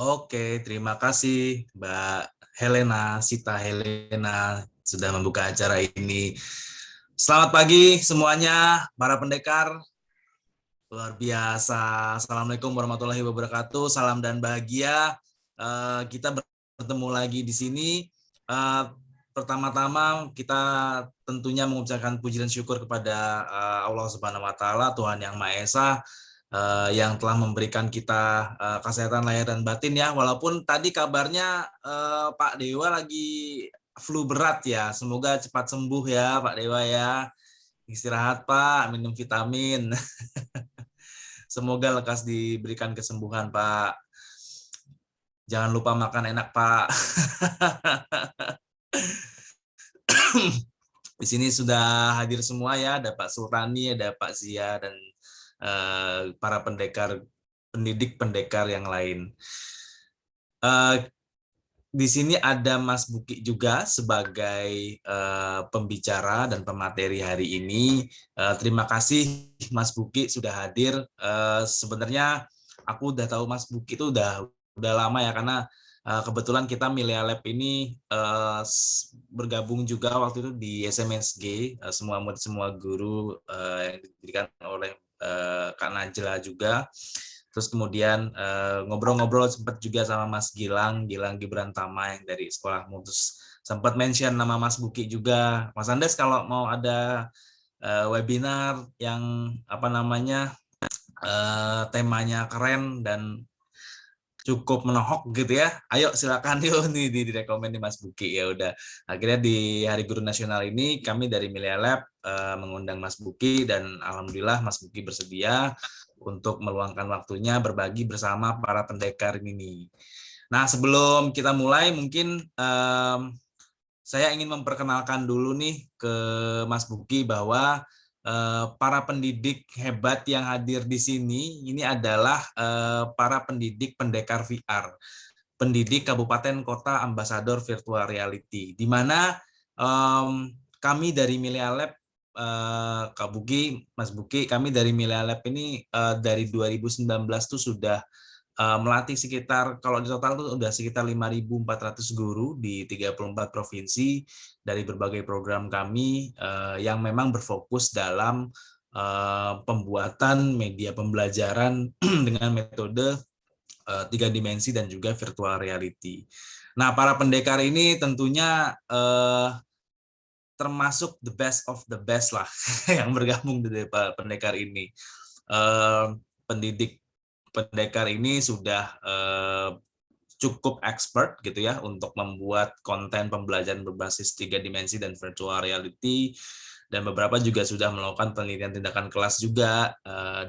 Oke, terima kasih Mbak Helena, Sita Helena sudah membuka acara ini. Selamat pagi semuanya, para pendekar. Luar biasa. Assalamualaikum warahmatullahi wabarakatuh. Salam dan bahagia. Kita bertemu lagi di sini. Pertama-tama kita tentunya mengucapkan puji dan syukur kepada Allah Subhanahu wa taala, Tuhan Yang Maha Esa, yang telah memberikan kita kesehatan lahir dan batin ya. Walaupun tadi kabarnya Pak Dewa lagi flu berat ya. Semoga cepat sembuh ya Pak Dewa ya. Istirahat Pak, minum vitamin. Semoga lekas diberikan kesembuhan, Pak. Jangan lupa makan enak, Pak. Di sini sudah hadir semua ya, ada Pak Sultani, ada Pak Zia, dan para pendidik pendekar yang lain. Di sini ada Mas Buki juga sebagai pembicara dan pemateri hari ini. Terima kasih Mas Buki sudah hadir. Sebenarnya aku udah tahu Mas Buki itu udah lama ya, karena kebetulan kita Milea Lab ini bergabung juga waktu itu di SMSG, semua guru yang diberikan oleh Kak Najla juga. Terus kemudian ngobrol-ngobrol sempat juga sama Mas Gilang Gibrantama yang dari Sekolah Mutus. Sempat mention nama Mas Buki juga. Mas Andes kalau mau ada webinar yang temanya keren dan cukup menohok gitu ya, ayo silakan yuk nih direkomend nih Mas Buki. Ya udah, akhirnya di Hari Guru Nasional ini kami dari Milea Lab mengundang Mas Buki, dan alhamdulillah Mas Buki bersedia untuk meluangkan waktunya berbagi bersama para pendekar ini. Nah, sebelum kita mulai mungkin saya ingin memperkenalkan dulu nih ke Mas Buki bahwa para pendidik hebat yang hadir di sini ini adalah para pendidik pendekar VR, pendidik kabupaten kota ambasador virtual reality, di mana kami dari Milea Lab, Kak Buki, Mas Buki, kami dari Milea Lab ini dari 2019 tuh sudah melatih sekitar, kalau di total itu udah sekitar 5.400 guru di 34 provinsi dari berbagai program kami yang memang berfokus dalam pembuatan media pembelajaran dengan metode 3 dimensi dan juga virtual reality. Nah, para pendekar ini tentunya termasuk the best of the best lah yang bergabung dari pendekar ini. Pendidik pendekar ini sudah cukup expert gitu ya untuk membuat konten pembelajaran berbasis 3 dimensi dan virtual reality, dan beberapa juga sudah melakukan penelitian tindakan kelas juga,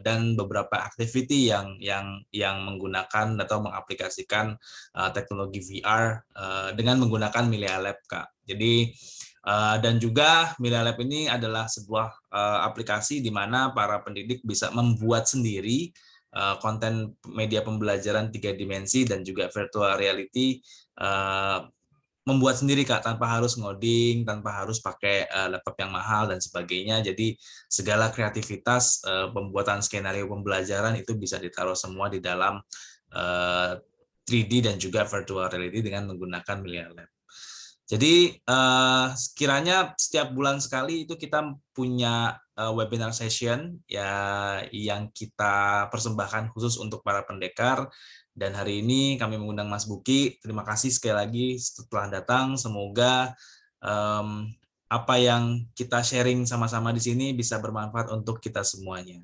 dan beberapa activity yang menggunakan atau mengaplikasikan teknologi VR dengan menggunakan Milea Lab, Kak. Jadi dan juga Milea Lab ini adalah sebuah aplikasi di mana para pendidik bisa membuat sendiri konten media pembelajaran 3 dimensi dan juga virtual reality, membuat sendiri Kak, tanpa harus ngoding, tanpa harus pakai laptop yang mahal dan sebagainya. Jadi segala kreativitas pembuatan skenario pembelajaran itu bisa ditaruh semua di dalam 3D dan juga virtual reality dengan menggunakan Milea Lab. Jadi sekiranya setiap bulan sekali itu kita punya webinar session ya yang kita persembahkan khusus untuk para pendekar. Dan hari ini kami mengundang Mas Buki. Terima kasih sekali lagi setelah datang. Semoga apa yang kita sharing sama-sama di sini bisa bermanfaat untuk kita semuanya.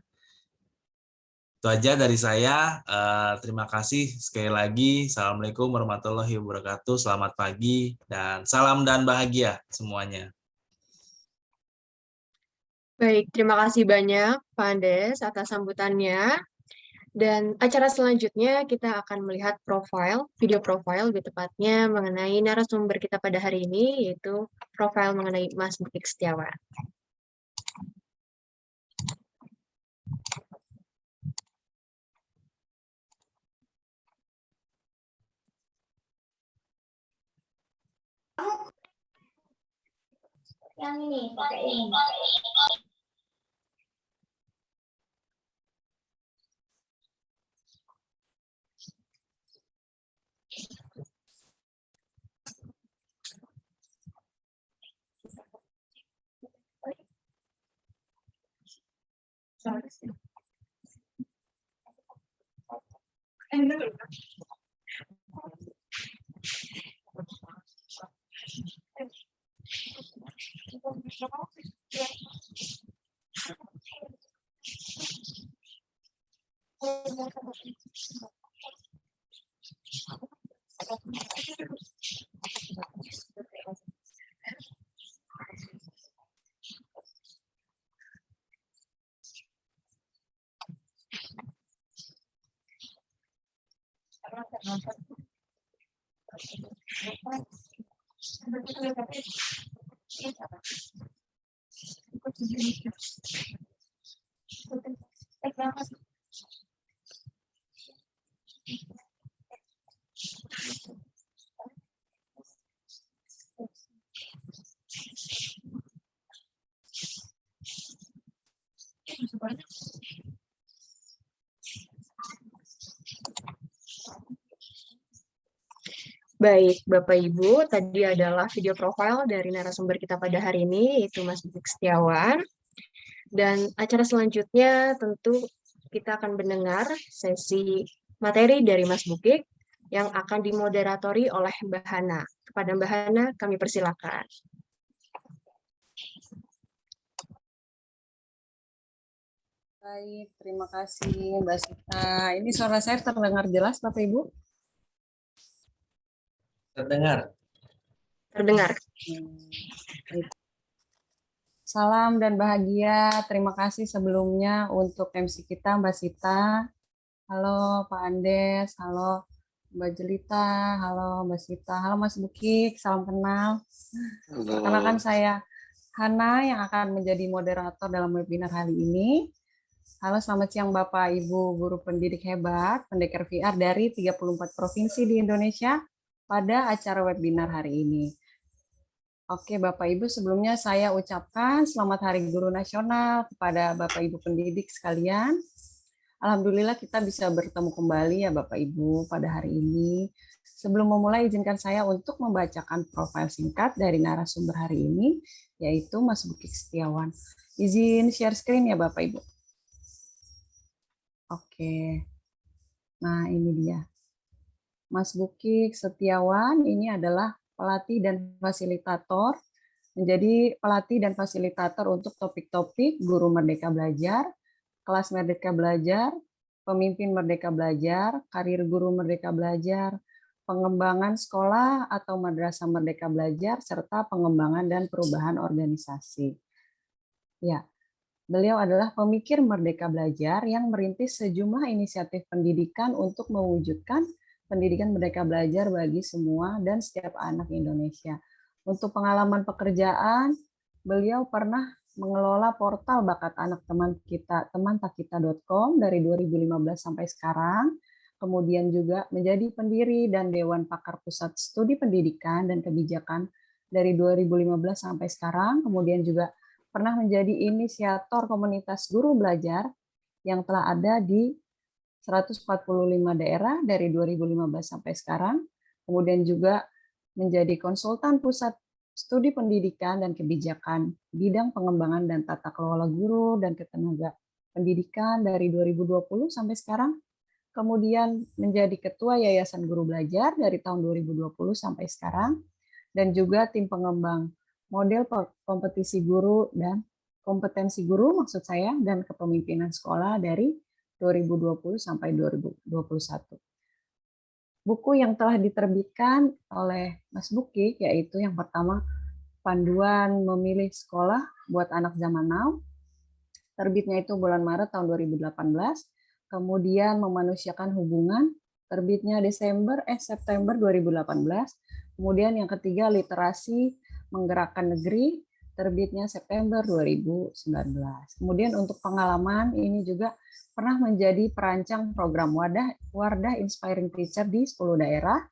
Itu aja dari saya. Terima kasih sekali lagi. Assalamualaikum warahmatullahi wabarakatuh. Selamat pagi dan salam dan bahagia semuanya. Baik, terima kasih banyak Pak Andes atas sambutannya. Dan acara selanjutnya kita akan melihat video profile lebih tepatnya mengenai narasumber kita pada hari ini, yaitu profil mengenai Mas Buki Setiawan. Yang ini, pakai ini. Baik, Bapak Ibu, tadi adalah video profile dari narasumber kita pada hari ini, yaitu Mas Bukik Setiawan. Dan acara selanjutnya tentu kita akan mendengar sesi materi dari Mas Bukik yang akan dimoderatori oleh Mbak Hana. Kepada Mbak Hana, kami persilakan. Baik, terima kasih Mbak Sita. Ini suara saya terdengar jelas Bapak Ibu? Terdengar. Terdengar. Salam dan bahagia. Terima kasih sebelumnya untuk MC kita Mbak Sita. Halo Pak Andes, halo Mbak Jelita, halo Mbak Sita, halo Mas Bukik, salam kenal. Perkenalkan saya Hana yang akan menjadi moderator dalam webinar hari ini. Halo, selamat siang Bapak Ibu guru pendidik hebat, pendekar VR dari 34 provinsi di Indonesia pada acara webinar hari ini. Oke Bapak Ibu, sebelumnya saya ucapkan selamat Hari Guru Nasional kepada Bapak Ibu pendidik sekalian. Alhamdulillah kita bisa bertemu kembali ya Bapak Ibu pada hari ini. Sebelum memulai, izinkan saya untuk membacakan profil singkat dari narasumber hari ini, yaitu Mas Bukik Setiawan. Izin share screen ya Bapak Ibu. Oke, nah ini dia. Mas Bukik Setiawan ini adalah pelatih dan fasilitator, menjadi pelatih dan fasilitator untuk topik-topik guru Merdeka Belajar, kelas Merdeka Belajar, pemimpin Merdeka Belajar, karir guru Merdeka Belajar, pengembangan sekolah atau madrasah Merdeka Belajar, serta pengembangan dan perubahan organisasi. Ya, beliau adalah pemikir Merdeka Belajar yang merintis sejumlah inisiatif pendidikan untuk mewujudkan pendidikan Merdeka Belajar bagi semua dan setiap anak Indonesia. Untuk pengalaman pekerjaan, beliau pernah mengelola portal bakat anak teman kita, temantakita.com dari 2015 sampai sekarang. Kemudian juga menjadi pendiri dan Dewan Pakar Pusat Studi Pendidikan dan Kebijakan dari 2015 sampai sekarang. Kemudian juga pernah menjadi inisiator komunitas guru belajar yang telah ada di 145 daerah dari 2015 sampai sekarang. Kemudian juga menjadi konsultan pusat studi pendidikan dan kebijakan bidang pengembangan dan tata kelola guru dan ketenaga pendidikan dari 2020 sampai sekarang. Kemudian menjadi ketua Yayasan Guru Belajar dari tahun 2020 sampai sekarang. Dan juga tim pengembang model kompetisi guru dan kompetensi guru maksud saya dan kepemimpinan sekolah dari 2020 sampai 2021. Buku yang telah diterbitkan oleh Mas Bukik yaitu yang pertama Panduan Memilih Sekolah buat Anak Zaman Now. Terbitnya itu bulan Maret tahun 2018. Kemudian Memanusiakan Hubungan, terbitnya September 2018. Kemudian yang ketiga Literasi Menggerakkan Negeri, terbitnya September 2019. Kemudian untuk pengalaman ini juga pernah menjadi perancang program Wardah Inspiring Teacher di 10 daerah,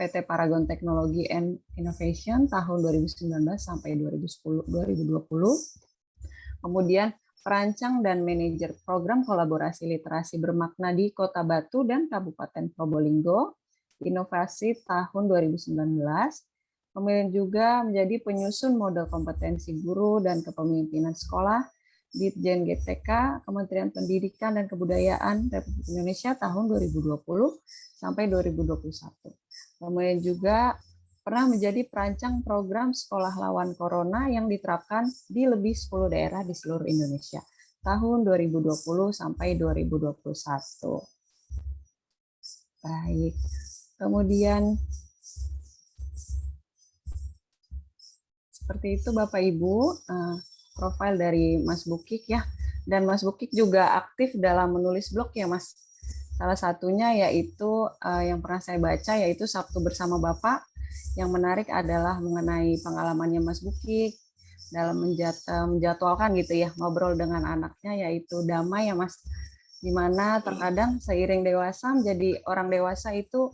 PT Paragon Technology and Innovation tahun 2019 sampai 2020. Kemudian perancang dan manajer program kolaborasi literasi bermakna di Kota Batu dan Kabupaten Probolinggo, inovasi tahun 2019. Kemudian juga menjadi penyusun model kompetensi guru dan kepemimpinan sekolah Ditjen GTK, Kementerian Pendidikan dan Kebudayaan Republik Indonesia tahun 2020 sampai 2021. Kemudian juga pernah menjadi perancang program Sekolah Lawan Corona yang diterapkan di lebih 10 daerah di seluruh Indonesia tahun 2020 sampai 2021. Baik. Kemudian seperti itu Bapak Ibu, profil dari Mas Bukik ya. Dan Mas Bukik juga aktif dalam menulis blog ya Mas. Salah satunya yaitu yang pernah saya baca yaitu Sabtu Bersama Bapak. Yang menarik adalah mengenai pengalamannya Mas Bukik dalam menjadwalkan gitu ya, ngobrol dengan anaknya yaitu damai ya Mas. Dimana terkadang seiring dewasa menjadi orang dewasa itu,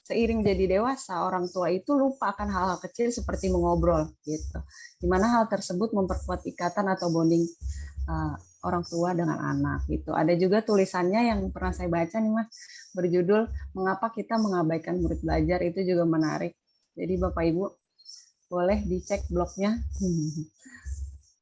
seiring jadi dewasa, orang tua itu lupa akan hal-hal kecil seperti mengobrol gitu. Dimana hal tersebut memperkuat ikatan atau bonding orang tua dengan anak gitu. Ada juga tulisannya yang pernah saya baca nih Mas, berjudul Mengapa Kita Mengabaikan Murid Belajar, itu juga menarik. Jadi Bapak Ibu boleh dicek blognya.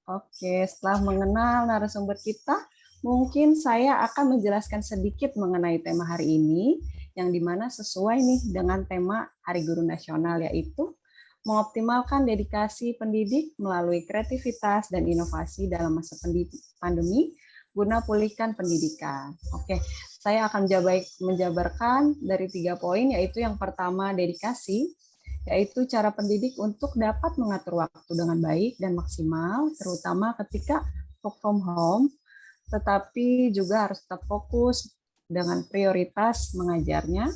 Oke, setelah mengenal narasumber kita, mungkin saya akan menjelaskan sedikit mengenai tema hari ini, yang dimana sesuai nih dengan tema Hari Guru Nasional, yaitu mengoptimalkan dedikasi pendidik melalui kreativitas dan inovasi dalam masa pandemi guna pulihkan pendidikan. Oke, saya akan menjabarkan dari 3 poin, yaitu yang pertama dedikasi, yaitu cara pendidik untuk dapat mengatur waktu dengan baik dan maksimal, terutama ketika work from home, tetapi juga harus tetap fokus dengan prioritas mengajarnya,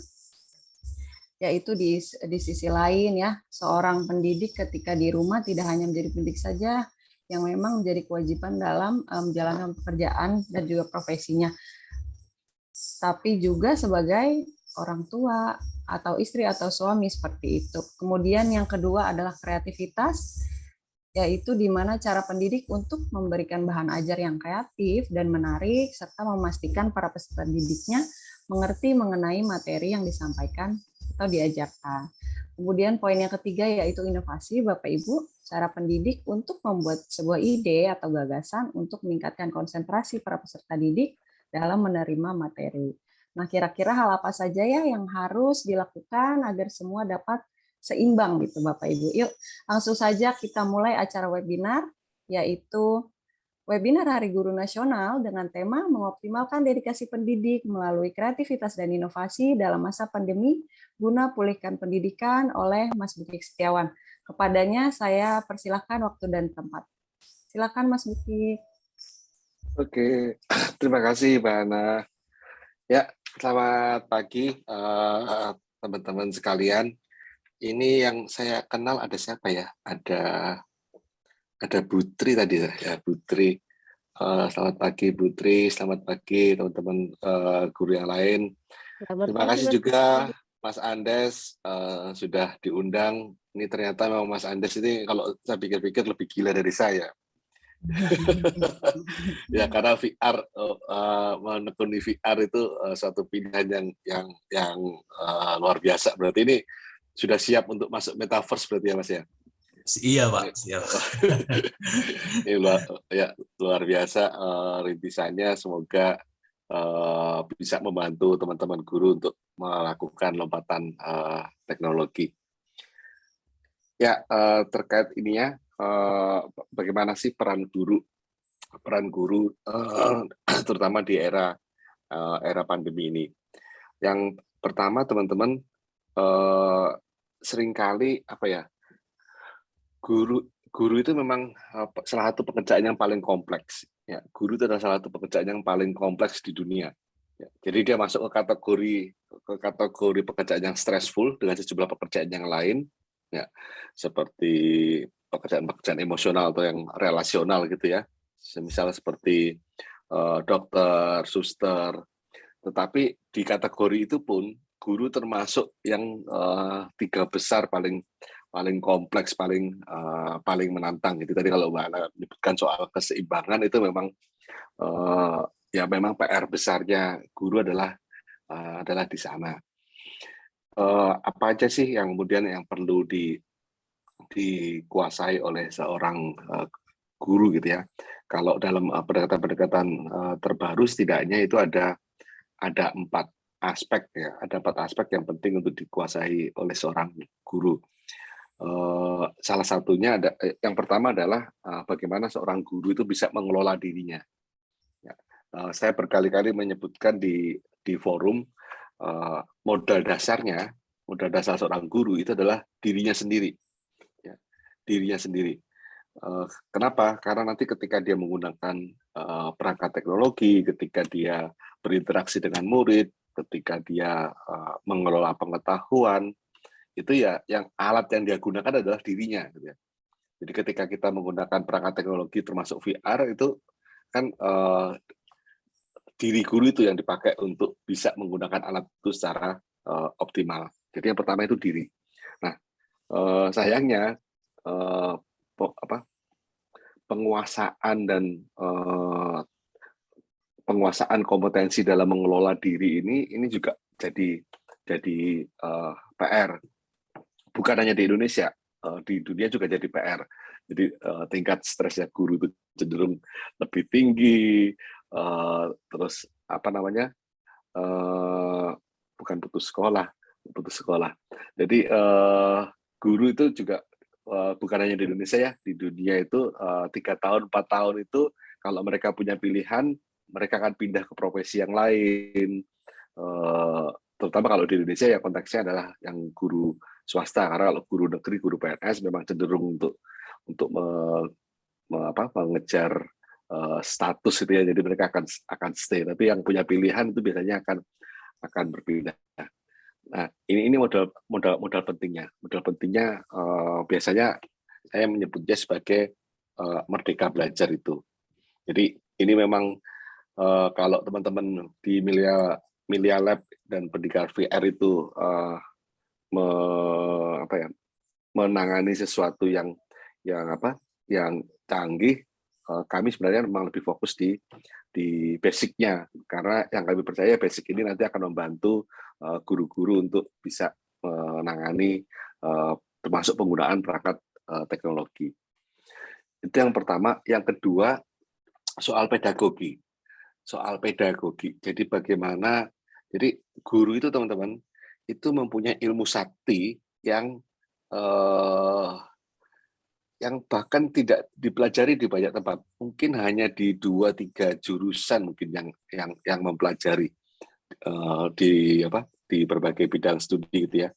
yaitu di sisi lain ya, seorang pendidik ketika di rumah tidak hanya menjadi pendidik saja, yang memang menjadi kewajiban dalam menjalankan pekerjaan dan juga profesinya, tapi juga sebagai orang tua atau istri atau suami seperti itu. Kemudian yang kedua adalah kreativitas, yaitu di mana cara pendidik untuk memberikan bahan ajar yang kreatif dan menarik, serta memastikan para peserta didiknya mengerti mengenai materi yang disampaikan atau diajarkan. Kemudian poin yang ketiga yaitu inovasi, Bapak Ibu, cara pendidik untuk membuat sebuah ide atau gagasan untuk meningkatkan konsentrasi para peserta didik dalam menerima materi. Nah, kira-kira hal apa saja ya yang harus dilakukan agar semua dapat seimbang gitu Bapak Ibu. Yuk, langsung saja kita mulai acara webinar, yaitu webinar Hari Guru Nasional dengan tema mengoptimalkan dedikasi pendidik melalui kreativitas dan inovasi dalam masa pandemi guna pulihkan pendidikan oleh Mas Bukik Setiawan. Kepadanya saya persilahkan waktu dan tempat. Silakan Mas Bukik. Oke, terima kasih Mbak Ana. Ya, selamat pagi teman-teman sekalian. Ini yang saya kenal ada siapa ya? Ada Putri tadi ya, Putri. Selamat pagi Putri, selamat pagi teman-teman guru yang lain. Terima kasih juga Mas Andes sudah diundang. Ini ternyata memang Mas Andes ini kalau saya pikir-pikir lebih gila dari saya. Ya karena VR menekuni VR itu suatu pilihan yang luar biasa. Berarti ini sudah siap untuk masuk metaverse berarti ya Mas ya? Iya Pak, siap. Ini luar biasa rintisannya, semoga bisa membantu teman-teman guru untuk melakukan lompatan teknologi. Ya, terkait ininya, bagaimana sih peran guru terutama di era pandemi ini. Yang pertama teman-teman, seringkali guru itu memang salah satu pekerjaan yang paling kompleks. Ya, guru itu adalah salah satu pekerjaan yang paling kompleks di dunia. Ya, jadi dia masuk ke kategori pekerjaan yang stressful dengan sejumlah pekerjaan yang lain, ya, seperti pekerjaan emosional atau yang relasional gitu ya. Misalnya seperti dokter, suster. Tetapi di kategori itu pun guru termasuk yang 3 besar paling kompleks, paling menantang gitu. Tadi kalau Mbak Ana menyebutkan soal keseimbangan itu memang ya memang PR besarnya guru adalah di sana. Apa aja sih yang kemudian yang perlu dikuasai oleh seorang guru gitu ya? kalau dalam pendekatan-pendekatan terbaru setidaknya itu ada 4 aspek ya, ada 4 aspek yang penting untuk dikuasai oleh seorang guru. Salah satunya yang pertama adalah bagaimana seorang guru itu bisa mengelola dirinya. Ya, saya berkali-kali menyebutkan di forum modal dasar seorang guru itu adalah dirinya sendiri. Ya, dirinya sendiri. Kenapa? Karena nanti ketika dia menggunakan perangkat teknologi, ketika dia berinteraksi dengan murid, ketika dia mengelola pengetahuan, itu ya yang alat yang dia gunakan adalah dirinya. Gitu ya. Jadi ketika kita menggunakan perangkat teknologi termasuk VR itu kan diri guru itu yang dipakai untuk bisa menggunakan alat itu secara optimal. Jadi yang pertama itu diri. Nah, sayangnya penguasaan dan penguasaan kompetensi dalam mengelola diri ini juga jadi PR. Bukan hanya di Indonesia, di dunia juga jadi PR. Jadi tingkat stresnya guru itu cenderung lebih tinggi. Terus bukan putus sekolah. Jadi guru itu juga bukan hanya di Indonesia ya, di dunia itu 3 tahun, 4 tahun itu kalau mereka punya pilihan, mereka akan pindah ke profesi yang lain. Terutama kalau di Indonesia ya konteksnya adalah yang guru swasta, karena kalau guru negeri, guru PNS memang cenderung untuk mengejar status itu ya, jadi mereka akan stay. Tapi yang punya pilihan itu biasanya akan berpindah. Nah, ini modal pentingnya. Modal pentingnya biasanya saya menyebutnya sebagai merdeka belajar itu. Jadi ini memang kalau teman-teman di Melia Lab dan pendidikan VR itu menangani sesuatu yang canggih, kami sebenarnya memang lebih fokus di basic-nya, karena yang kami percaya basic ini nanti akan membantu guru-guru untuk bisa menangani termasuk penggunaan perangkat teknologi. Itu yang pertama. Yang kedua, soal pedagogi. Jadi bagaimana, jadi guru itu teman-teman itu mempunyai ilmu sakti yang bahkan tidak dipelajari di banyak tempat. Mungkin hanya di 2-3 jurusan mungkin yang mempelajari di berbagai bidang studi gitu ya.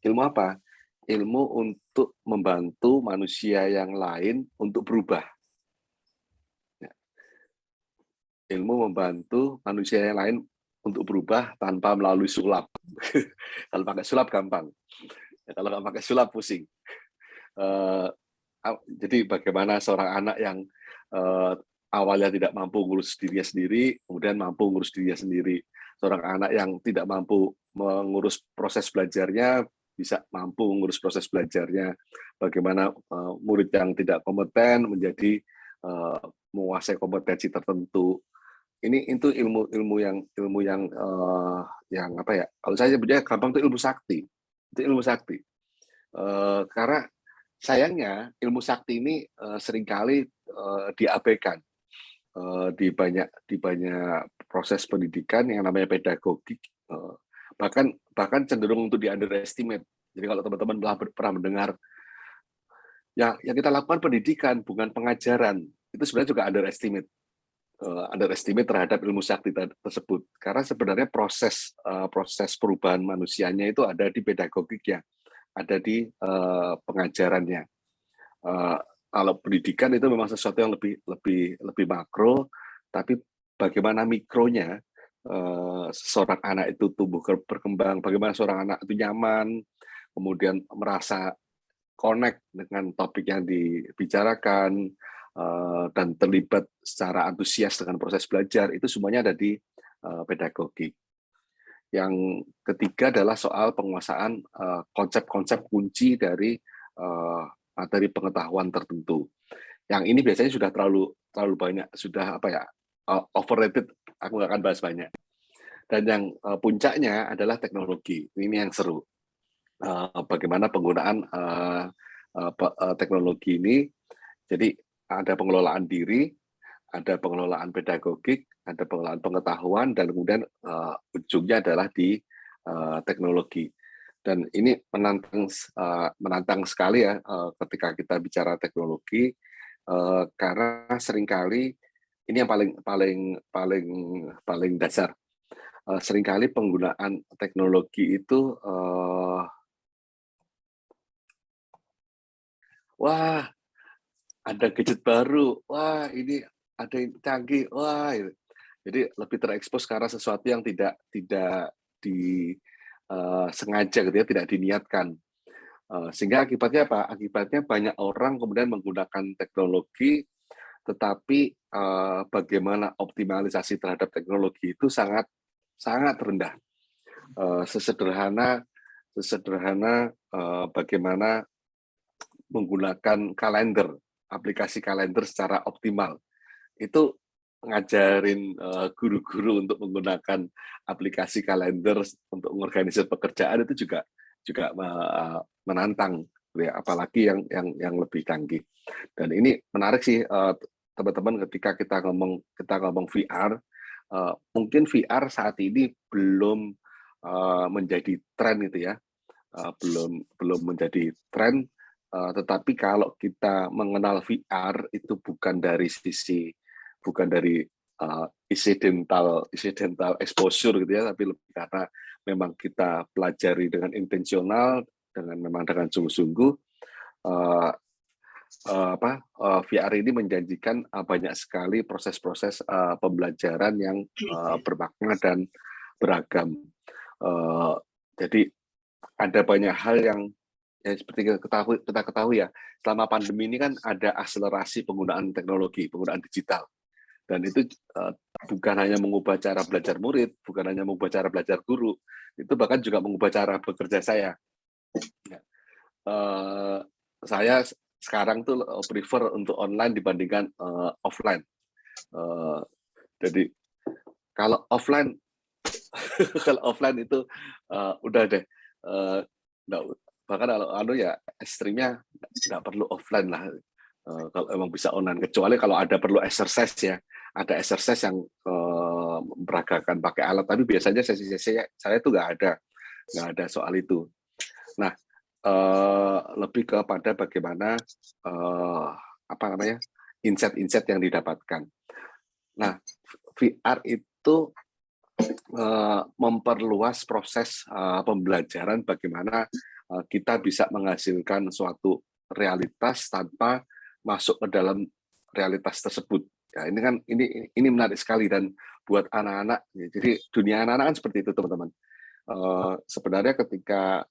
Ilmu apa? Ilmu untuk membantu manusia yang lain untuk berubah. Ilmu membantu manusia yang lain untuk berubah tanpa melalui sulap. Kalau pakai sulap gampang. Ya, kalau nggak pakai sulap pusing. Jadi bagaimana seorang anak yang awalnya tidak mampu ngurus dirinya sendiri, kemudian mampu ngurus dirinya sendiri. Seorang anak yang tidak mampu mengurus proses belajarnya, bisa mampu mengurus proses belajarnya. Bagaimana murid yang tidak kompeten menjadi menguasai kompetensi tertentu. Itu ilmu yang kalau saya sebutnya gampang itu ilmu sakti. Itu ilmu sakti. Karena sayangnya ilmu sakti ini seringkali diabaikan di banyak proses pendidikan yang namanya pedagogik, bahkan cenderung untuk di underestimate. Jadi kalau teman-teman pernah mendengar yang kita lakukan pendidikan bukan pengajaran, itu sebenarnya juga underestimate terhadap ilmu sakti tersebut, karena sebenarnya proses perubahan manusianya itu ada di pedagogiknya, ada di pengajarannya. Kalau pendidikan itu memang sesuatu yang lebih makro, tapi bagaimana mikronya seorang anak itu tumbuh berkembang, bagaimana seorang anak itu nyaman, kemudian merasa connect dengan topik yang dibicarakan, dan terlibat secara antusias dengan proses belajar, itu semuanya ada di pedagogik. Yang ketiga adalah soal penguasaan konsep-konsep kunci dari materi pengetahuan tertentu. Yang ini biasanya sudah terlalu banyak, sudah overrated, aku nggak akan bahas banyak. Dan yang puncaknya adalah teknologi. Ini yang seru. Bagaimana penggunaan teknologi ini. Jadi ada pengelolaan diri, ada pengelolaan pedagogik, ada pengelolaan pengetahuan, dan kemudian ujungnya adalah di teknologi. Dan ini menantang sekali ya ketika kita bicara teknologi, karena seringkali ini yang paling dasar. Seringkali penggunaan teknologi itu wah, ada gadget baru, wah ini ada yang canggih, wah gitu. Jadi lebih terekspos karena sesuatu yang tidak sengaja gitu ya, tidak diniatkan. Sehingga akibatnya apa? Akibatnya banyak orang kemudian menggunakan teknologi, tetapi bagaimana optimalisasi terhadap teknologi itu sangat rendah. Sesederhana bagaimana menggunakan kalender, aplikasi kalender secara optimal. Itu ngajarin guru-guru untuk menggunakan aplikasi kalender untuk mengorganisir pekerjaan itu juga menantang, ya, apalagi yang lebih canggih. Dan ini menarik sih teman-teman, ketika kita ngomong VR, mungkin VR saat ini belum menjadi tren itu ya, belum menjadi tren, tetapi kalau kita mengenal VR itu bukan dari incidental exposure gitu ya, tapi lebih karena memang kita pelajari dengan intensional, dengan sungguh-sungguh. VR ini menjanjikan banyak sekali proses-proses pembelajaran yang bermakna dan beragam. Jadi ada banyak hal yang seperti kita ketahui ya, selama pandemi ini kan ada akselerasi penggunaan teknologi, penggunaan digital. Dan itu bukan hanya mengubah cara belajar murid, bukan hanya mengubah cara belajar guru, itu bahkan juga mengubah cara bekerja saya. Saya sekarang tuh prefer untuk online dibandingkan offline. Jadi kalau offline itu udah deh, bahkan kalau ya ekstrimnya nggak perlu offline lah. Kalau emang bisa online, kecuali kalau ada perlu exercise ya, ada exercise yang memperagakan pakai alat, tapi biasanya sesi-sesi saya tuh nggak ada soal itu. Nah, lebih kepada bagaimana insight yang didapatkan. Nah, VR itu memperluas proses pembelajaran, bagaimana kita bisa menghasilkan suatu realitas tanpa masuk ke dalam realitas tersebut. Ya, ini menarik sekali, dan buat anak-anak. Jadi dunia anak-anak kan seperti itu, teman-teman. Sebenarnya ketika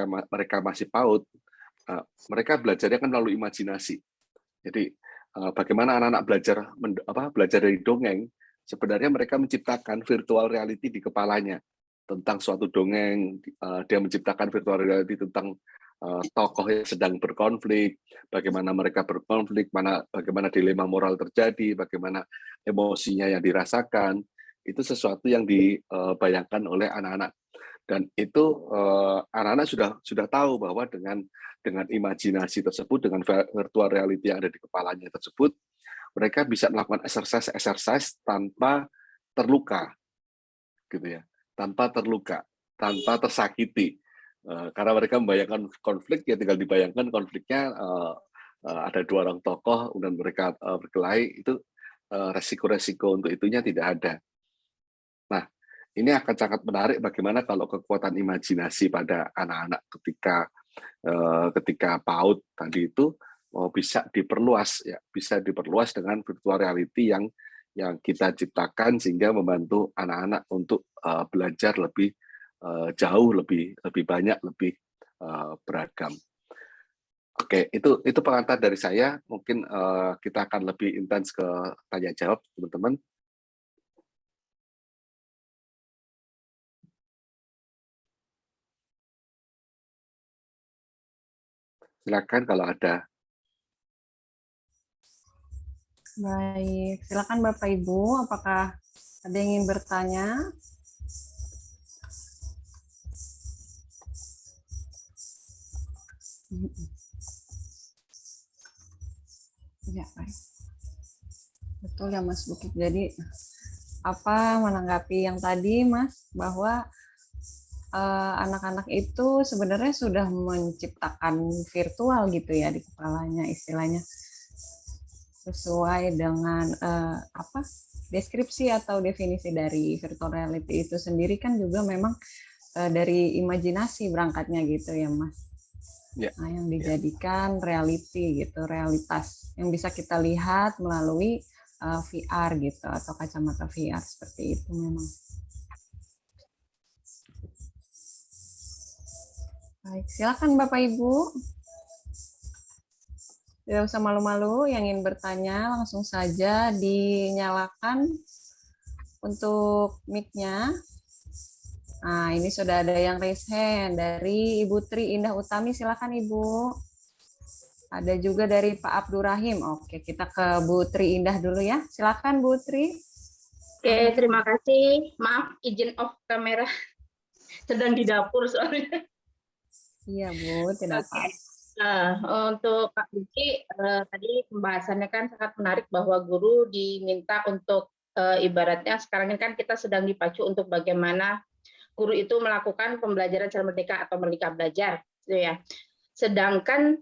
mereka masih PAUD, mereka belajarnya kan melalui imajinasi. Jadi bagaimana anak-anak belajar dari dongeng, sebenarnya mereka menciptakan virtual reality di kepalanya tentang suatu dongeng. Dia menciptakan virtual reality tentang tokoh yang sedang berkonflik, bagaimana mereka berkonflik, bagaimana dilema moral terjadi, bagaimana emosinya yang dirasakan. Itu sesuatu yang dibayangkan oleh anak-anak. Dan itu anak-anak sudah tahu bahwa dengan imajinasi tersebut, dengan virtual reality yang ada di kepalanya tersebut, mereka bisa melakukan exercise tanpa terluka, gitu ya, tanpa tersakiti, karena mereka membayangkan konflik, ya tinggal dibayangkan konfliknya, ada dua orang tokoh dan mereka berkelahi, itu resiko-resiko untuk itunya tidak ada. Nah, ini akan sangat menarik bagaimana kalau kekuatan imajinasi pada anak-anak ketika PAUD tadi itu bisa diperluas dengan virtual reality yang kita ciptakan, sehingga membantu anak-anak untuk belajar lebih jauh, lebih banyak, lebih beragam. Oke, itu pengantar dari saya. Mungkin kita akan lebih intens ke tanya jawab, teman-teman. Silakan kalau ada. Baik, silakan Bapak Ibu, apakah ada yang ingin bertanya? Ya, baik. Betul ya Mas Bukit. Jadi apa menanggapi yang tadi Mas bahwa anak-anak itu sebenarnya sudah menciptakan virtual gitu ya di kepalanya istilahnya sesuai dengan apa deskripsi atau definisi dari virtual reality itu sendiri kan juga memang dari imajinasi berangkatnya gitu ya Mas. Ya. Nah, yang dijadikan reality gitu, realitas yang bisa kita lihat melalui VR gitu atau kacamata VR seperti itu memang. Baik, silakan Bapak Ibu. Tidak usah malu-malu, yang ingin bertanya langsung saja dinyalakan untuk mic-nya. Nah, ini sudah ada yang raise hand dari Ibu Tri Indah Utami, silakan Ibu. Ada juga dari Pak Abdurrahim. Oke, kita ke Bu Tri Indah dulu ya. Silakan Bu Tri. Oke, terima kasih. Maaf, izin off kamera. Sedang di dapur soalnya. Iya Bu, tidak apa-apa. Nah, untuk Pak Diki, tadi pembahasannya kan sangat menarik bahwa guru diminta untuk ibaratnya sekarang ini kan kita sedang dipacu untuk bagaimana guru itu melakukan pembelajaran secara merdeka atau merdeka belajar, gitu ya. Sedangkan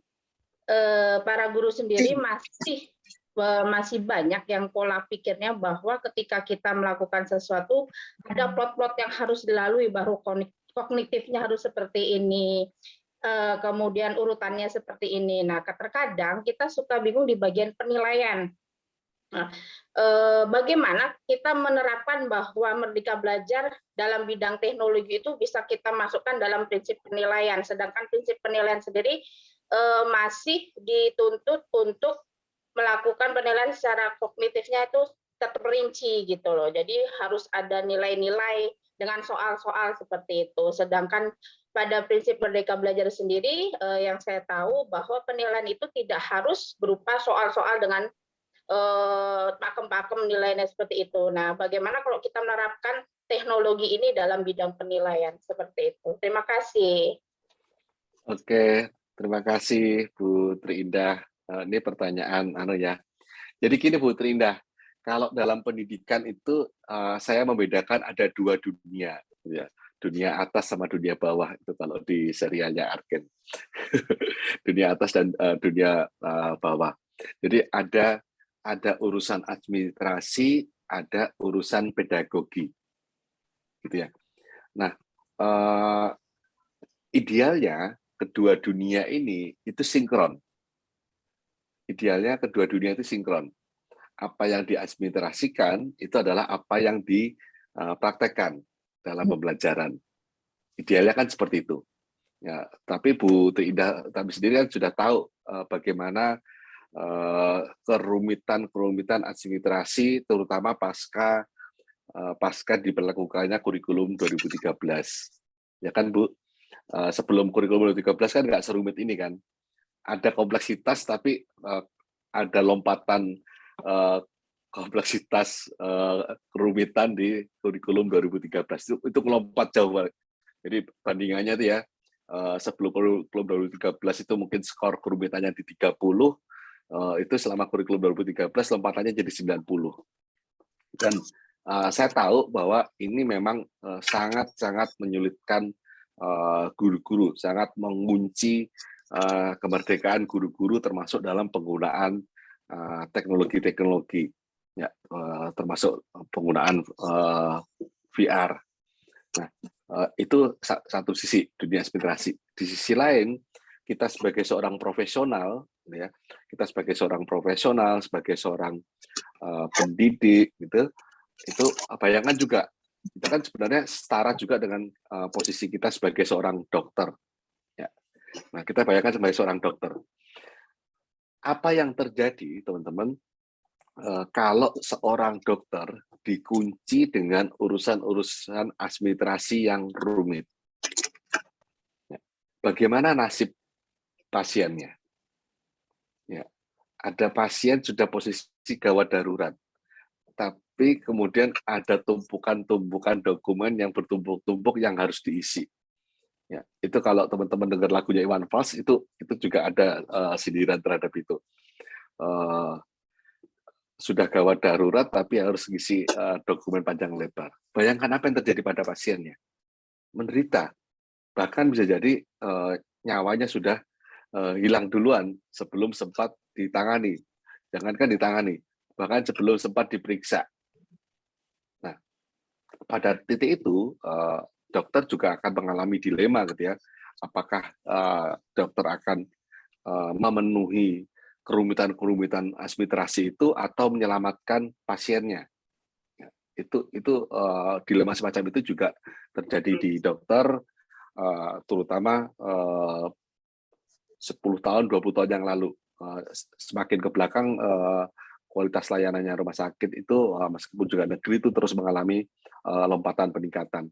para guru sendiri masih banyak yang pola pikirnya bahwa ketika kita melakukan sesuatu ada plot-plot yang harus dilalui, baru kognitifnya harus seperti ini. Kemudian urutannya seperti ini. Nah, terkadang kita suka bingung di bagian penilaian. Nah, bagaimana kita menerapkan bahwa merdeka belajar dalam bidang teknologi itu bisa kita masukkan dalam prinsip penilaian, sedangkan prinsip penilaian sendiri masih dituntut untuk melakukan penilaian secara kognitifnya itu tetap rinci gitu loh. Jadi harus ada nilai-nilai dengan soal-soal seperti itu. Sedangkan pada prinsip merdeka belajar sendiri yang saya tahu bahwa penilaian itu tidak harus berupa soal-soal dengan pakem-pakem nilainya seperti itu. Nah, bagaimana kalau kita menerapkan teknologi ini dalam bidang penilaian seperti itu? Terima kasih. Oke, terima kasih Bu Tri Indah. Ini pertanyaan ya. Jadi gini Bu Tri Indah, kalau dalam pendidikan itu saya membedakan ada dua dunia, ya. Dunia atas sama dunia bawah itu kalau di serialnya Arken. Dunia atas dan dunia bawah. Jadi ada urusan administrasi, ada urusan pedagogi, gitu ya. Nah, idealnya kedua dunia ini itu sinkron. Idealnya kedua dunia itu sinkron. Apa yang diadministrasikan itu adalah apa yang dipraktekkan dalam pembelajaran. Idealnya kan seperti itu. Ya, tapi Bu Tri Indah Utami sendiri kan sudah tahu bagaimana kerumitan administrasi, terutama pasca diberlakukannya kurikulum 2013. Ya kan Bu, sebelum kurikulum 2013 kan nggak serumit ini kan. Ada kompleksitas tapi ada lompatan kompleksitas kerumitan di kurikulum 2013 itu melompat jauh. Jadi bandingannya itu ya sebelum kurikulum 2013 itu mungkin skor kerumitannya di 30, itu selama kurikulum 2013 lompatannya jadi 90. Dan saya tahu bahwa ini memang sangat-sangat menyulitkan guru-guru, sangat mengunci kemerdekaan guru-guru termasuk dalam penggunaan teknologi-teknologi, ya, termasuk penggunaan VR. Nah, itu satu sisi dunia administrasi. Di sisi lain, kita sebagai seorang profesional, ya, sebagai seorang pendidik, gitu, itu bayangan juga kita kan sebenarnya setara juga dengan posisi kita sebagai seorang dokter. Ya. Nah, kita bayangkan sebagai seorang dokter. Apa yang terjadi, teman-teman, kalau seorang dokter dikunci dengan urusan-urusan administrasi yang rumit? Bagaimana nasib pasiennya? Ya, ada pasien sudah posisi gawat darurat, tapi kemudian ada tumpukan-tumpukan dokumen yang bertumpuk-tumpuk yang harus diisi. Ya, itu kalau teman-teman dengar lagunya Iwan Fals itu juga ada sindiran terhadap itu. sudah gawat darurat tapi harus ngisi dokumen panjang lebar. Bayangkan apa yang terjadi pada pasiennya. Menderita. Bahkan bisa jadi nyawanya sudah hilang duluan sebelum sempat ditangani. Jangankan ditangani, bahkan sebelum sempat diperiksa. Nah, pada titik itu dokter juga akan mengalami dilema gitu ya. Apakah dokter akan memenuhi kerumitan-kerumitan administrasi itu atau menyelamatkan pasiennya? Ya, itu dilema semacam itu juga terjadi di dokter, terutama 10 tahun, 20 tahun yang lalu. Semakin ke belakang kualitas layanannya rumah sakit itu meskipun juga negeri itu terus mengalami lompatan peningkatan.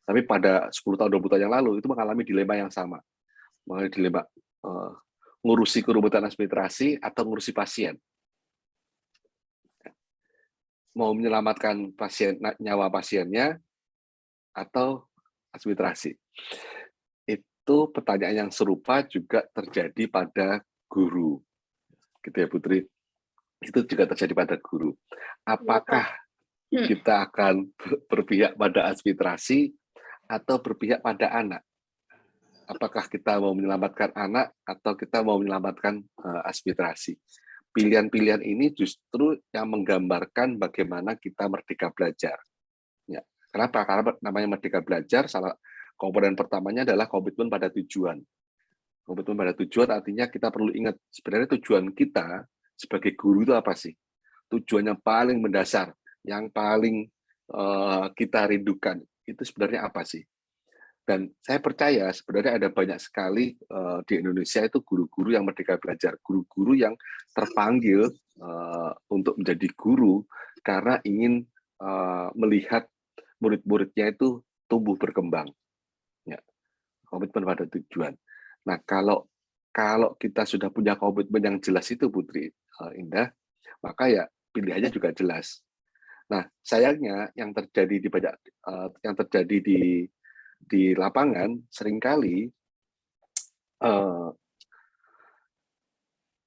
Tapi pada 10 tahun, 20 tahun yang lalu itu mengalami dilema yang sama. Mengalami dilema ngurusi kerumitan administrasi atau ngurusi pasien. Mau menyelamatkan nyawa pasiennya atau administrasi. Itu pertanyaan yang serupa juga terjadi pada guru. Gitu ya Putri. Itu juga terjadi pada guru. Apakah kita akan berpihak pada administrasi atau berpihak pada anak? Apakah kita mau menyelamatkan anak atau kita mau menyelamatkan administrasi? Pilihan-pilihan ini justru yang menggambarkan bagaimana kita merdeka belajar. Ya. Kenapa? Karena namanya merdeka belajar, salah komponen pertamanya adalah komitmen pada tujuan. Komitmen pada tujuan artinya kita perlu ingat sebenarnya tujuan kita sebagai guru itu apa sih? Tujuan yang paling mendasar, yang paling kita rindukan itu sebenarnya apa sih? Dan saya percaya sebenarnya ada banyak sekali di Indonesia itu guru-guru yang merdeka belajar, guru-guru yang terpanggil untuk menjadi guru karena ingin melihat murid-muridnya itu tumbuh berkembang. Ya, komitmen pada tujuan. Nah, kalau kita sudah punya komitmen yang jelas itu, Putri Indah, maka ya pilihannya juga jelas. Nah, sayangnya yang terjadi di lapangan seringkali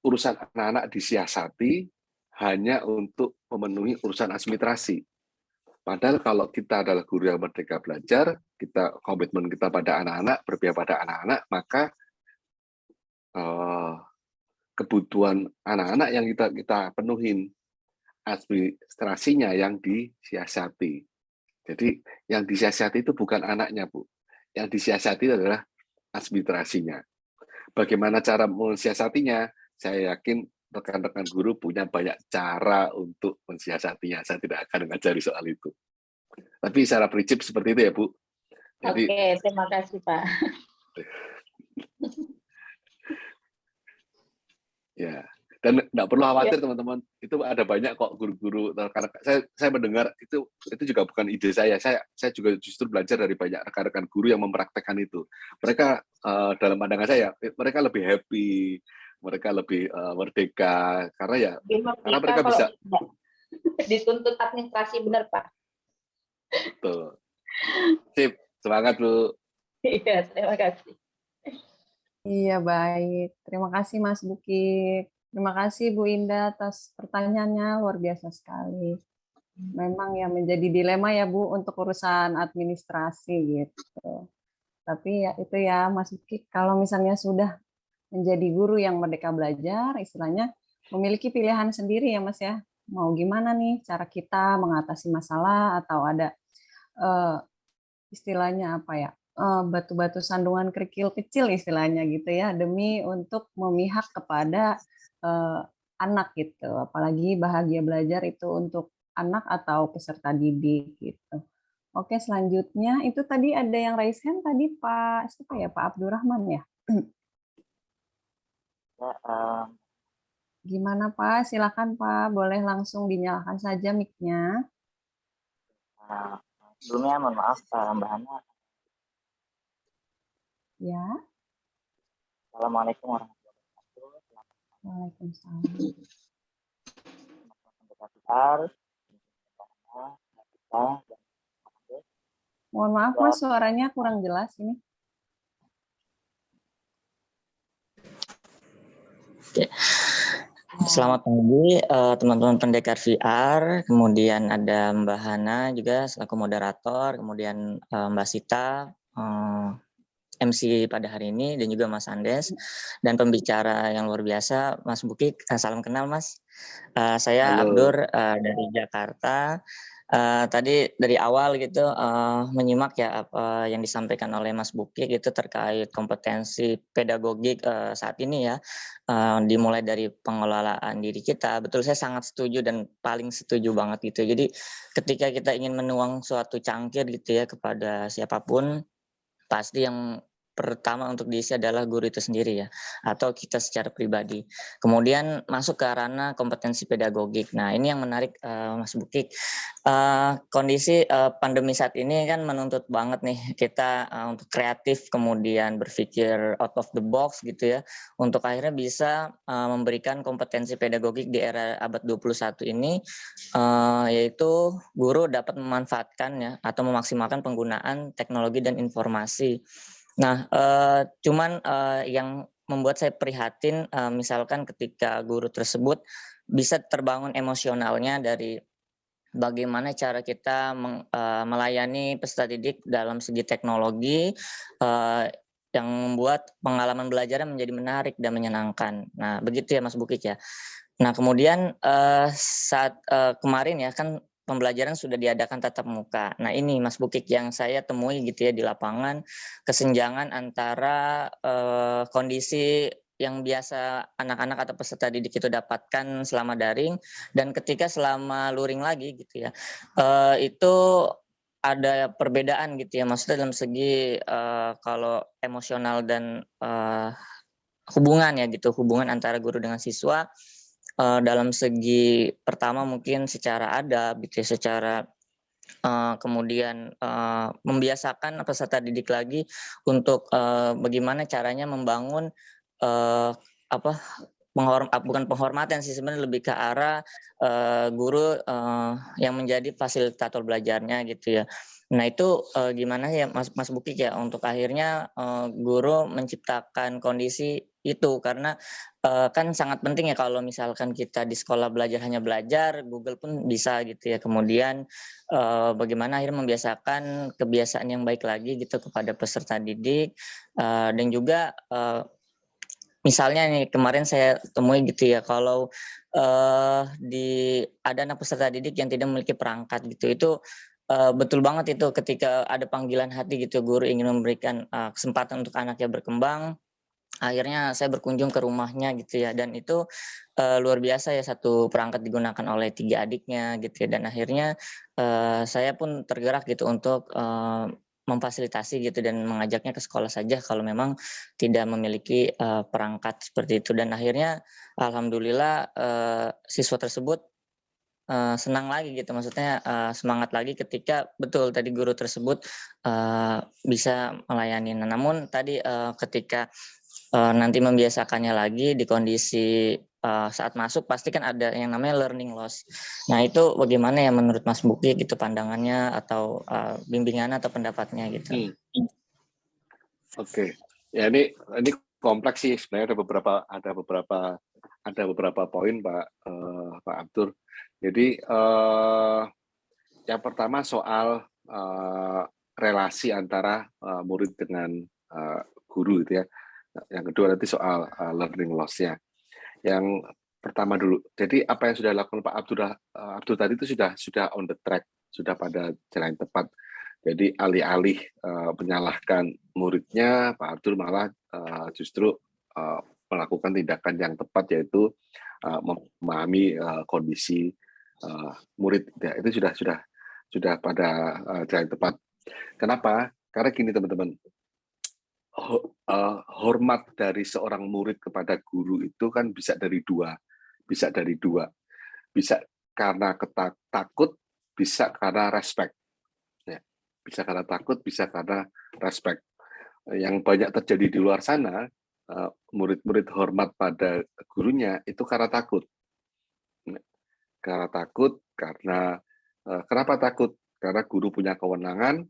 urusan anak-anak disiasati hanya untuk memenuhi urusan administrasi. Padahal kalau kita adalah guru yang merdeka belajar, komitmen kita pada anak-anak, berpihak pada anak-anak, maka kebutuhan anak-anak yang kita penuhin, administrasinya yang disiasati. Jadi yang disiasati itu bukan anaknya, Bu. Yang disiasati adalah administrasinya. Bagaimana cara mensiasatinya? Saya yakin rekan-rekan guru punya banyak cara untuk mensiasatinya. Saya tidak akan mengajari soal itu. Tapi secara prinsip seperti itu ya, Bu. Jadi, Oke, terima kasih, Pak. Ya, dan nggak perlu khawatir teman-teman. Itu ada banyak kok guru-guru. Karena saya mendengar itu juga bukan ide saya. Saya juga justru belajar dari banyak rekan-rekan guru yang mempraktekkan itu. Mereka dalam pandangan saya, mereka lebih happy, mereka lebih merdeka karena karena mereka bisa dituntut administrasi, benar Pak. Tuh. Sip, semangat Bu. Iya, terima kasih. Iya, baik. Terima kasih Mas Bukit. Terima kasih Bu Indah atas pertanyaannya, luar biasa sekali. Memang ya menjadi dilema ya Bu untuk urusan administrasi gitu. Tapi ya itu ya Mas Bukit, kalau misalnya sudah menjadi guru yang merdeka belajar, istilahnya memiliki pilihan sendiri ya Mas ya. Mau gimana nih cara kita mengatasi masalah atau ada istilahnya apa ya? Batu-batu sandungan kerikil kecil istilahnya gitu ya, demi untuk memihak kepada anak gitu, apalagi bahagia belajar itu untuk anak atau peserta didik gitu. Oke, selanjutnya itu tadi ada yang raise hand tadi Pak siapa ya, Pak Abdurrahman ya? Gimana Pak? Silakan Pak, boleh langsung dinyalakan saja mic-nya. Sebelumnya mohon maaf Mbak Hana. Ya. Assalamualaikum warahmatullahi wabarakatuh. Waalaikumsalam. Mohon maaf Mas, suaranya kurang jelas ini. Selamat pagi teman-teman pendekar VR, kemudian ada Mbak Hana juga selaku moderator, kemudian Mbak Sita, MC pada hari ini, dan juga Mas Andes, dan pembicara yang luar biasa, Mas Bukik. Salam kenal Mas. Saya Halo. Abdur dari Jakarta. Tadi dari awal gitu menyimak ya apa yang disampaikan oleh Mas Bukik itu terkait kompetensi pedagogik saat ini ya, dimulai dari pengelolaan diri kita. Betul, saya sangat setuju dan paling setuju banget gitu. Jadi ketika kita ingin menuang suatu cangkir gitu ya kepada siapapun, pasti yang pertama untuk diisi adalah guru itu sendiri ya, atau kita secara pribadi. Kemudian masuk ke ranah kompetensi pedagogik. Nah ini yang menarik Mas Bukik. Kondisi pandemi saat ini kan menuntut banget nih kita untuk kreatif, kemudian berpikir out of the box gitu ya, untuk akhirnya bisa memberikan kompetensi pedagogik di era abad 21 ini, yaitu guru dapat memanfaatkan ya atau memaksimalkan penggunaan teknologi dan informasi. Nah, cuman yang membuat saya prihatin misalkan ketika guru tersebut bisa terbangun emosionalnya dari bagaimana cara kita melayani peserta didik dalam segi teknologi yang membuat pengalaman belajarnya menjadi menarik dan menyenangkan. Nah, begitu ya Mas Bukik ya. Nah, kemudian saat kemarin ya kan pembelajaran sudah diadakan tatap muka. Nah, ini Mas Bukik yang saya temui gitu ya di lapangan, kesenjangan antara kondisi yang biasa anak-anak atau peserta didik itu dapatkan selama daring dan ketika selama luring lagi gitu ya. Itu ada perbedaan gitu ya, maksudnya dalam segi kalau emosional dan hubungan ya gitu, hubungan antara guru dengan siswa. Dalam segi pertama mungkin secara adab gitu ya, secara kemudian membiasakan peserta didik lagi untuk bagaimana caranya membangun apa bukan penghormatan sih, sebenarnya lebih ke arah guru yang menjadi fasilitator belajarnya gitu ya. Nah itu gimana ya Mas Bukik ya untuk akhirnya guru menciptakan kondisi itu, karena kan sangat penting ya kalau misalkan kita di sekolah belajar hanya belajar, Google pun bisa gitu ya. Kemudian bagaimana akhirnya membiasakan kebiasaan yang baik lagi gitu kepada peserta didik, dan juga misalnya nih kemarin saya temui gitu ya, kalau ada anak peserta didik yang tidak memiliki perangkat gitu, itu betul banget itu ketika ada panggilan hati gitu, guru ingin memberikan kesempatan untuk anaknya berkembang. Akhirnya saya berkunjung ke rumahnya gitu ya, dan itu luar biasa ya, satu perangkat digunakan oleh 3 adiknya gitu ya, dan akhirnya saya pun tergerak gitu untuk memfasilitasi gitu dan mengajaknya ke sekolah saja kalau memang tidak memiliki perangkat seperti itu, dan akhirnya alhamdulillah siswa tersebut senang lagi gitu, maksudnya semangat lagi ketika betul tadi guru tersebut bisa melayani. Nah, namun tadi ketika nanti membiasakannya lagi di kondisi saat masuk pasti kan ada yang namanya learning loss. Nah itu bagaimana ya menurut Mas Bukik gitu pandangannya atau bimbingan atau pendapatnya gitu? Oke, ya ini kompleks sih sebenarnya, ada beberapa poin Pak Abdur. Jadi yang pertama soal relasi antara murid dengan guru gitu ya. Yang kedua nanti soal learning loss-nya. Yang pertama dulu, jadi apa yang sudah dilakukan Pak Abdur tadi itu sudah on the track, sudah pada jalan yang tepat. Jadi alih-alih menyalahkan muridnya, Pak Abdur malah justru melakukan tindakan yang tepat, yaitu memahami kondisi murid. Ya, itu sudah pada jalan yang tepat. Kenapa? Karena gini teman-teman, hormat dari seorang murid kepada guru itu kan bisa dari dua, bisa karena takut, bisa karena respect, ya. Bisa karena takut, bisa karena respect. Yang banyak terjadi di luar sana, murid-murid hormat pada gurunya itu karena takut. Kenapa takut? Karena guru punya kewenangan.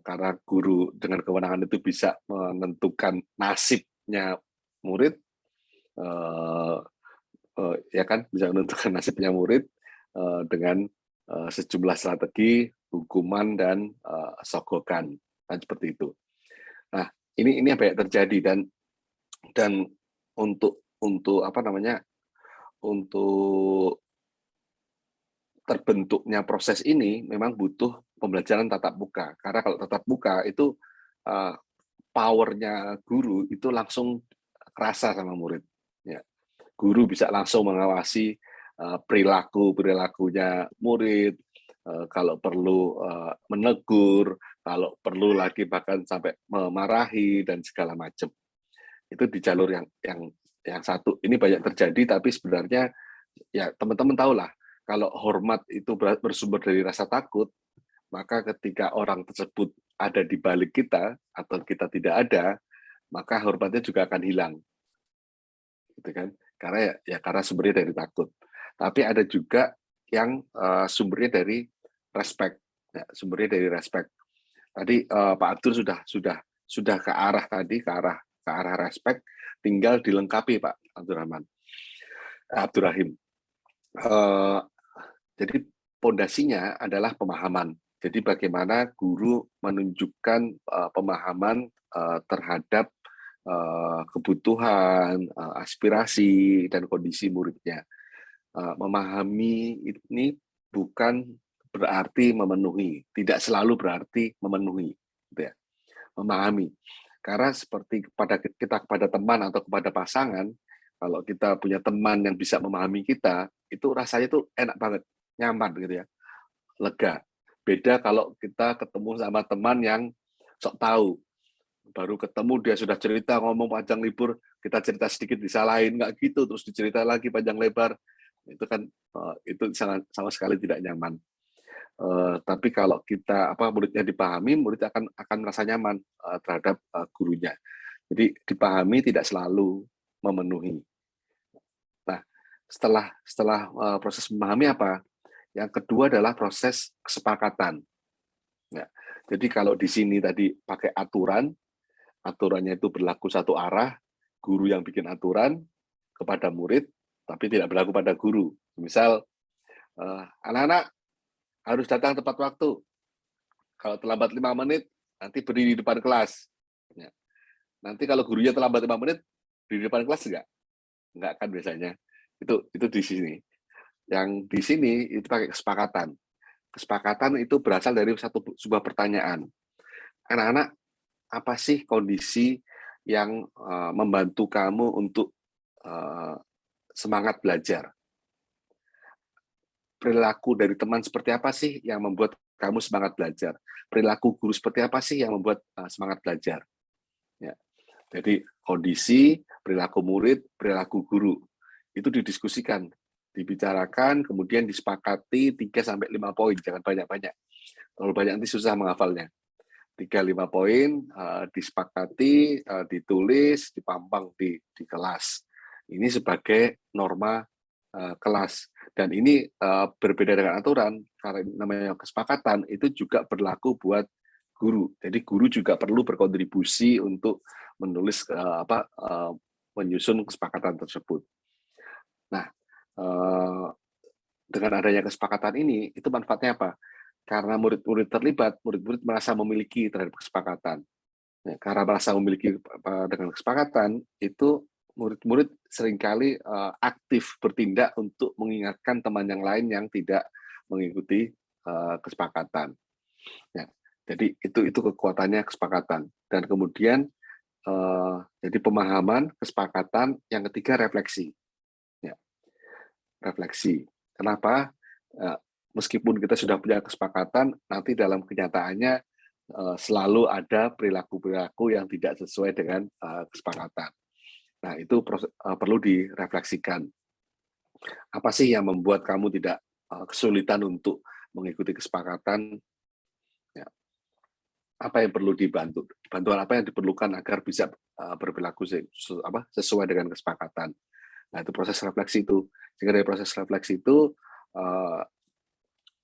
Karena guru dengan kewenangan itu bisa menentukan nasibnya murid, ya kan, bisa menentukan nasibnya murid dengan sejumlah strategi, hukuman dan sogokan, kan seperti itu. Nah, ini apa yang terjadi dan untuk apa namanya, untuk terbentuknya proses ini memang butuh pembelajaran tatap muka. Karena kalau tatap muka itu power-nya guru itu langsung kerasa sama murid. Ya. Guru bisa langsung mengawasi perilakunya murid, kalau perlu menegur, kalau perlu lagi bahkan sampai memarahi dan segala macam. Itu di jalur yang satu. Ini banyak terjadi, tapi sebenarnya ya teman-teman tahulah, kalau hormat itu bersumber dari rasa takut, maka ketika orang tersebut ada di balik kita atau kita tidak ada, maka hormatnya juga akan hilang, gitu kan? Karena sumbernya dari takut. Tapi ada juga yang sumbernya dari respect, ya, sumbernya dari respect. Tadi Pak Abdur sudah ke arah tadi, ke arah respect, tinggal dilengkapi Pak Abdurrahim. Jadi pondasinya adalah pemahaman. Jadi bagaimana guru menunjukkan pemahaman terhadap kebutuhan, aspirasi, dan kondisi muridnya. Memahami ini bukan berarti memenuhi, tidak selalu berarti memenuhi, gitu ya. Memahami, karena seperti kita kepada teman atau kepada pasangan, kalau kita punya teman yang bisa memahami kita, itu rasanya tuh enak banget, nyaman gitu ya, lega. Beda kalau kita ketemu sama teman yang sok tahu, baru ketemu dia sudah cerita ngomong panjang libur, kita cerita sedikit disalahin, nggak gitu, terus dicerita lagi panjang lebar, itu kan itu sama sekali tidak nyaman. Tapi kalau kita muridnya dipahami, murid akan merasa nyaman terhadap gurunya. Jadi dipahami tidak selalu memenuhi. Nah, setelah proses memahami apa? Yang kedua adalah proses kesepakatan. Ya, jadi kalau di sini tadi pakai aturannya itu berlaku satu arah, guru yang bikin aturan kepada murid, tapi tidak berlaku pada guru. Misal, anak-anak harus datang tepat waktu. Kalau terlambat 5 menit, nanti berdiri di depan kelas. Ya. Nanti kalau gurunya terlambat 5 menit, di depan kelas enggak? Enggak kan biasanya. Itu di sini. Yang di sini itu pakai kesepakatan. Kesepakatan itu berasal dari sebuah pertanyaan. Anak-anak, apa sih kondisi yang membantu kamu untuk semangat belajar? Perilaku dari teman seperti apa sih yang membuat kamu semangat belajar? Perilaku guru seperti apa sih yang membuat semangat belajar? Ya. Jadi kondisi, perilaku murid, perilaku guru itu didiskusikan, dibicarakan, kemudian disepakati 3-5 poin, jangan banyak-banyak. Terlalu banyak nanti susah menghafalnya. 3-5 poin disepakati, ditulis, dipampang di kelas. Ini sebagai norma kelas. Dan ini berbeda dengan aturan, karena namanya kesepakatan itu juga berlaku buat guru. Jadi guru juga perlu berkontribusi untuk menulis menyusun kesepakatan tersebut. Nah, dengan adanya kesepakatan ini, itu manfaatnya apa? Karena murid-murid terlibat, murid-murid merasa memiliki terhadap kesepakatan. Ya, karena merasa memiliki dengan kesepakatan, itu murid-murid seringkali aktif bertindak untuk mengingatkan teman yang lain yang tidak mengikuti kesepakatan. Ya, jadi itu kekuatannya kesepakatan. Dan kemudian jadi pemahaman, kesepakatan, yang ketiga refleksi. Ya, refleksi. Kenapa? Meskipun kita sudah punya kesepakatan, nanti dalam kenyataannya selalu ada perilaku-perilaku yang tidak sesuai dengan kesepakatan. Nah, itu perlu direfleksikan. Apa sih yang membuat kamu tidak kesulitan untuk mengikuti kesepakatan? Ya. Apa yang perlu dibantu? Bantuan apa yang diperlukan agar bisa berperilaku sesuai dengan kesepakatan? Nah, itu proses refleksi itu. Sehingga dari proses refleksi itu,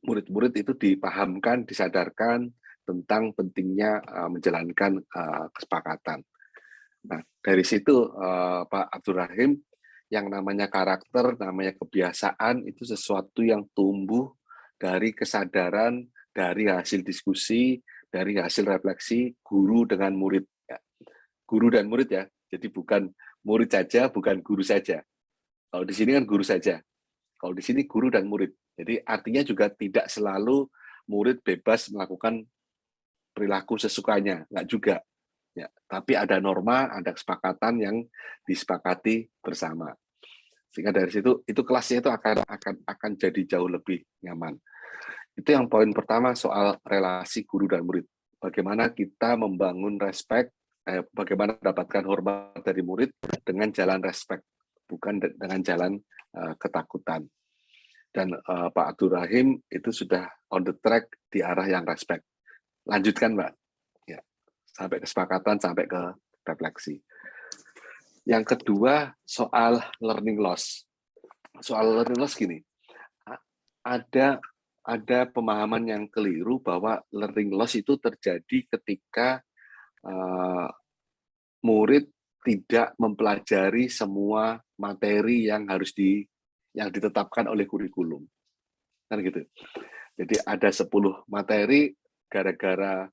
murid-murid itu dipahamkan, disadarkan tentang pentingnya menjalankan kesepakatan. Nah, dari situ Pak Abdurrahim, yang namanya karakter, namanya kebiasaan itu sesuatu yang tumbuh dari kesadaran, dari hasil diskusi, dari hasil refleksi guru dengan murid. Ya. Guru dan murid ya, jadi bukan murid saja, bukan guru saja. Kalau di sini kan guru saja, kalau di sini guru dan murid. Jadi artinya juga tidak selalu murid bebas melakukan perilaku sesukanya, enggak juga. Ya, tapi ada norma, ada kesepakatan yang disepakati bersama. Sehingga dari situ itu kelasnya itu akan jadi jauh lebih nyaman. Itu yang poin pertama soal relasi guru dan murid. Bagaimana kita membangun respect, bagaimana mendapatkan hormat dari murid dengan jalan respect, bukan dengan jalan ketakutan. Dan Pak Abdul Rahim itu sudah on the track di arah yang respect. Lanjutkan, Mbak. Ya, sampai kesepakatan, sampai ke refleksi. Yang kedua, soal learning loss. Soal learning loss gini, ada pemahaman yang keliru bahwa learning loss itu terjadi ketika murid tidak mempelajari semua materi yang yang ditetapkan oleh kurikulum. Kan gitu. Jadi ada 10 materi gara-gara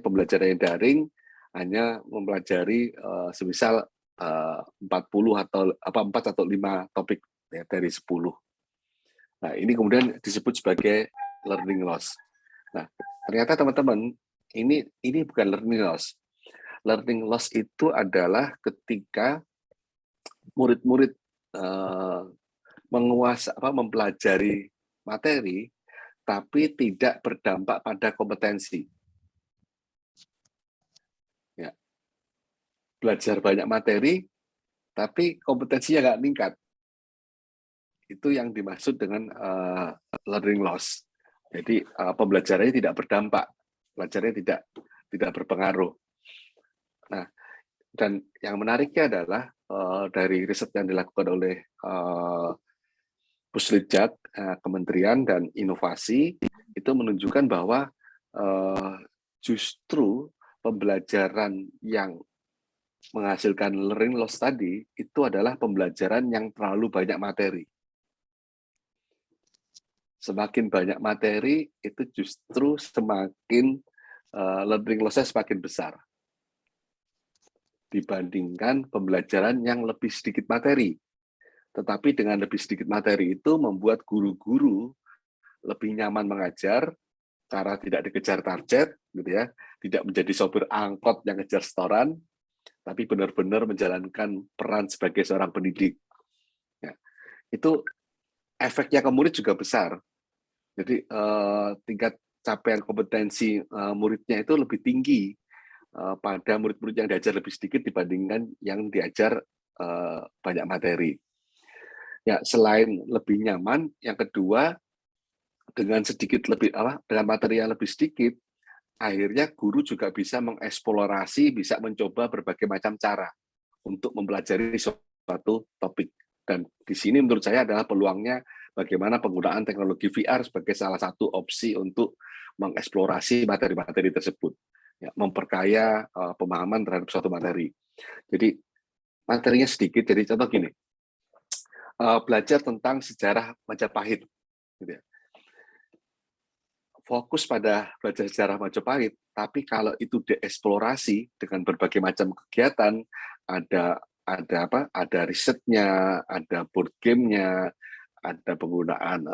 pembelajaran yang daring hanya mempelajari semisal 4 atau 5 topik ya, dari 10. Nah, ini kemudian disebut sebagai learning loss. Nah, ternyata teman-teman, ini bukan learning loss. Learning loss itu adalah ketika murid-murid mempelajari materi tapi tidak berdampak pada kompetensi. Ya. Belajar banyak materi tapi kompetensinya nggak meningkat. Itu yang dimaksud dengan learning loss. Jadi pembelajarannya tidak berdampak, pelajarannya tidak berpengaruh. Nah, dan yang menariknya adalah dari riset yang dilakukan oleh Puslitjak, Kementerian dan Inovasi itu menunjukkan bahwa justru pembelajaran yang menghasilkan learning loss tadi itu adalah pembelajaran yang terlalu banyak materi. Semakin banyak materi itu justru semakin learning loss-nya semakin besar dibandingkan pembelajaran yang lebih sedikit materi. Tetapi dengan lebih sedikit materi itu membuat guru-guru lebih nyaman mengajar karena tidak dikejar target, gitu ya, tidak menjadi sopir angkot yang ngejar setoran, tapi benar-benar menjalankan peran sebagai seorang pendidik. Ya. Itu efeknya ke murid juga besar. Jadi tingkat capaian kompetensi muridnya itu lebih tinggi pada murid-murid yang diajar lebih sedikit dibandingkan yang diajar banyak materi. Ya, selain lebih nyaman, yang kedua dengan dengan materi yang lebih sedikit, akhirnya guru juga bisa mengeksplorasi, bisa mencoba berbagai macam cara untuk mempelajari suatu topik. Dan di sini menurut saya adalah peluangnya bagaimana penggunaan teknologi VR sebagai salah satu opsi untuk mengeksplorasi materi-materi tersebut, ya, memperkaya pemahaman terhadap suatu materi. Jadi materinya sedikit, jadi contoh gini, belajar tentang sejarah Majapahit, gitu ya. Fokus pada belajar sejarah Majapahit, tapi kalau itu dieksplorasi dengan berbagai macam kegiatan, ada risetnya, ada board game-nya, ada penggunaan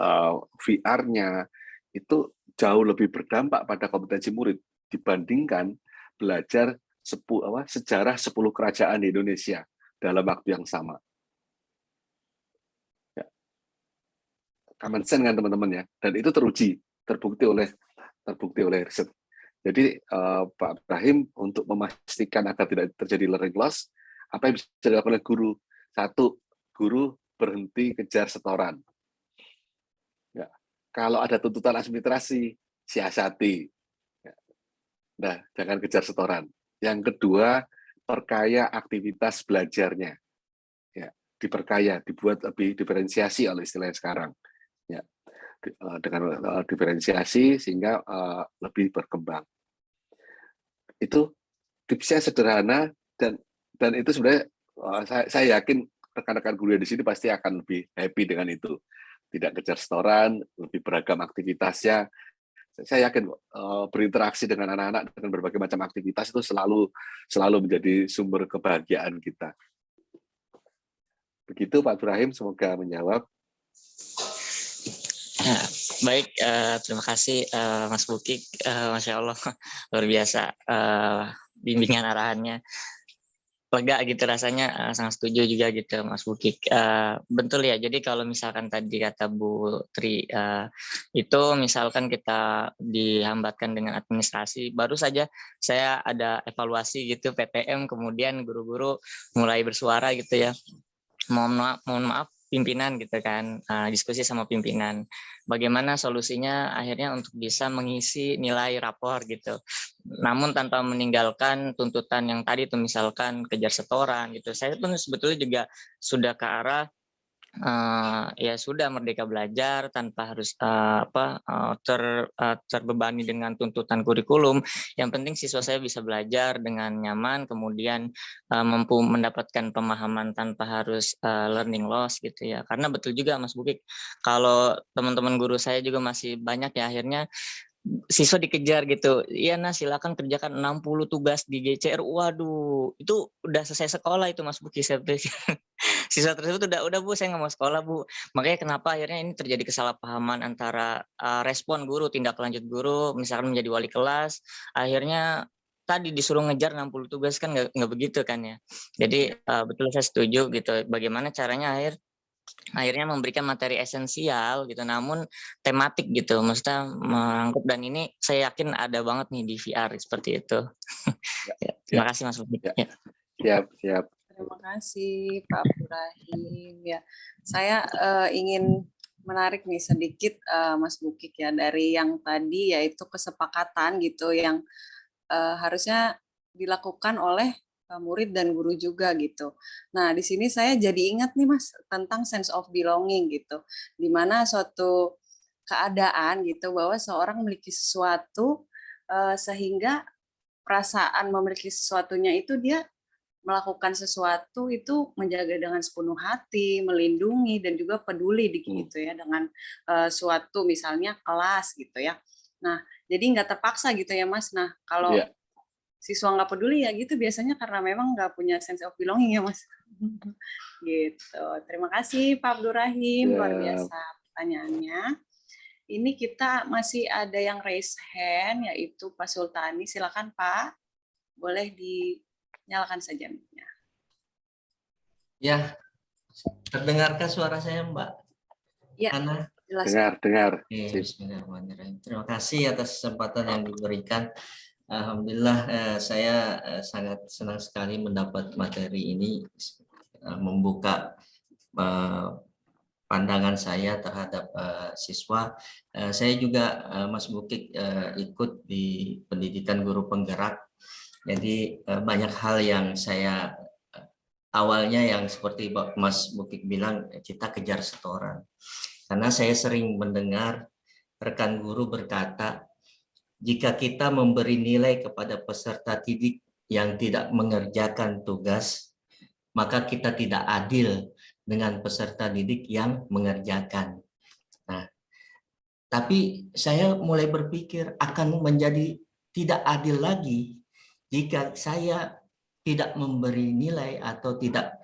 VR-nya, itu jauh lebih berdampak pada kompetensi murid dibandingkan belajar sejarah 10 kerajaan di Indonesia dalam waktu yang sama. Ya. Common sense kan teman-teman ya, dan itu terbukti oleh riset. Jadi Pak Ibrahim untuk memastikan agar tidak terjadi learning loss, apa yang bisa dilakukan oleh guru? Satu, guru berhenti kejar setoran. Ya. Kalau ada tuntutan administrasi, siasati. Ya. Nah, jangan kejar setoran. Yang kedua, perkaya aktivitas belajarnya. Ya, diperkaya, dibuat lebih diferensiasi oleh istilahnya sekarang. Ya. Dengan diferensiasi sehingga lebih berkembang. Itu tipsnya sederhana dan itu sebenarnya saya yakin rekan-rekan guru di sini pasti akan lebih happy dengan itu. Tidak kejar setoran, lebih beragam aktivitasnya. Saya yakin berinteraksi dengan anak-anak dengan berbagai macam aktivitas itu selalu menjadi sumber kebahagiaan kita. Begitu Pak Ibrahim, semoga menjawab. Ya, baik, terima kasih Mas Bukik, Masya Allah, luar biasa bimbingan arahannya. Lega gitu rasanya, sangat setuju juga gitu Mas Bukik. Betul ya, jadi kalau misalkan tadi kata Bu Tri, itu misalkan kita dihambatkan dengan administrasi, baru saja saya ada evaluasi gitu PTM, kemudian guru-guru mulai bersuara gitu ya, mohon maaf pimpinan gitu kan, diskusi sama pimpinan, bagaimana solusinya akhirnya untuk bisa mengisi nilai rapor gitu, namun tanpa meninggalkan tuntutan yang tadi tuh misalkan kejar setoran gitu. Saya pun sebetulnya juga sudah ke arah ya sudah merdeka belajar tanpa harus terbebani dengan tuntutan kurikulum. Yang penting siswa saya bisa belajar dengan nyaman, kemudian mampu mendapatkan pemahaman tanpa harus learning loss gitu ya. Karena betul juga Mas Bukik, kalau teman-teman guru saya juga masih banyak ya akhirnya siswa dikejar gitu, iya nah silakan kerjakan 60 tugas di GCR. Waduh, itu udah selesai sekolah itu Mas Buki. Siswa tersebut udah Bu, saya nggak mau sekolah Bu. Makanya kenapa akhirnya ini terjadi kesalahpahaman antara respon guru, tindak lanjut guru, misalkan menjadi wali kelas, akhirnya tadi disuruh ngejar 60 tugas kan nggak begitu kan ya. Jadi betul saya setuju gitu, bagaimana caranya akhirnya memberikan materi esensial gitu, namun tematik gitu, maksudnya merangkup, dan ini saya yakin ada banget nih di VR seperti itu. Ya, terima kasih Mas Bukik. Ya. Siap. Terima kasih Pak Ibrahim. Ya, saya ingin menarik nih sedikit Mas Bukik ya dari yang tadi yaitu kesepakatan gitu yang harusnya dilakukan oleh murid dan guru juga gitu. Nah, di sini saya jadi ingat nih Mas tentang sense of belonging gitu. Di mana suatu keadaan gitu bahwa seorang memiliki sesuatu sehingga perasaan memiliki sesuatunya itu dia melakukan sesuatu itu menjaga dengan sepenuh hati, melindungi dan juga peduli gitu ya dengan suatu misalnya kelas gitu ya. Nah, jadi nggak terpaksa gitu ya Mas. Nah, kalau siswa nggak peduli ya gitu biasanya karena memang nggak punya sense of belonging ya Mas. Gitu. Terima kasih Pak Abdul Rahim, luar biasa pertanyaannya. Ini kita masih ada yang raise hand yaitu Pak Sultani. Silakan Pak, boleh dinyalakan saja mic-nya. Ya, terdengarkah suara saya Mbak? Ya, Ana? jelas. Dengar. Bismillahirrahmanirrahim. Terima kasih atas kesempatan yang diberikan. Alhamdulillah saya sangat senang sekali mendapat materi ini, membuka pandangan saya terhadap siswa. Saya juga Mas Bukik ikut di pendidikan guru penggerak. Jadi banyak hal yang saya awalnya yang seperti Mas Bukik bilang kita kejar setoran. Karena saya sering mendengar rekan guru berkata, jika kita memberi nilai kepada peserta didik yang tidak mengerjakan tugas, maka kita tidak adil dengan peserta didik yang mengerjakan. Nah, tapi saya mulai berpikir akan menjadi tidak adil lagi jika saya tidak memberi nilai atau tidak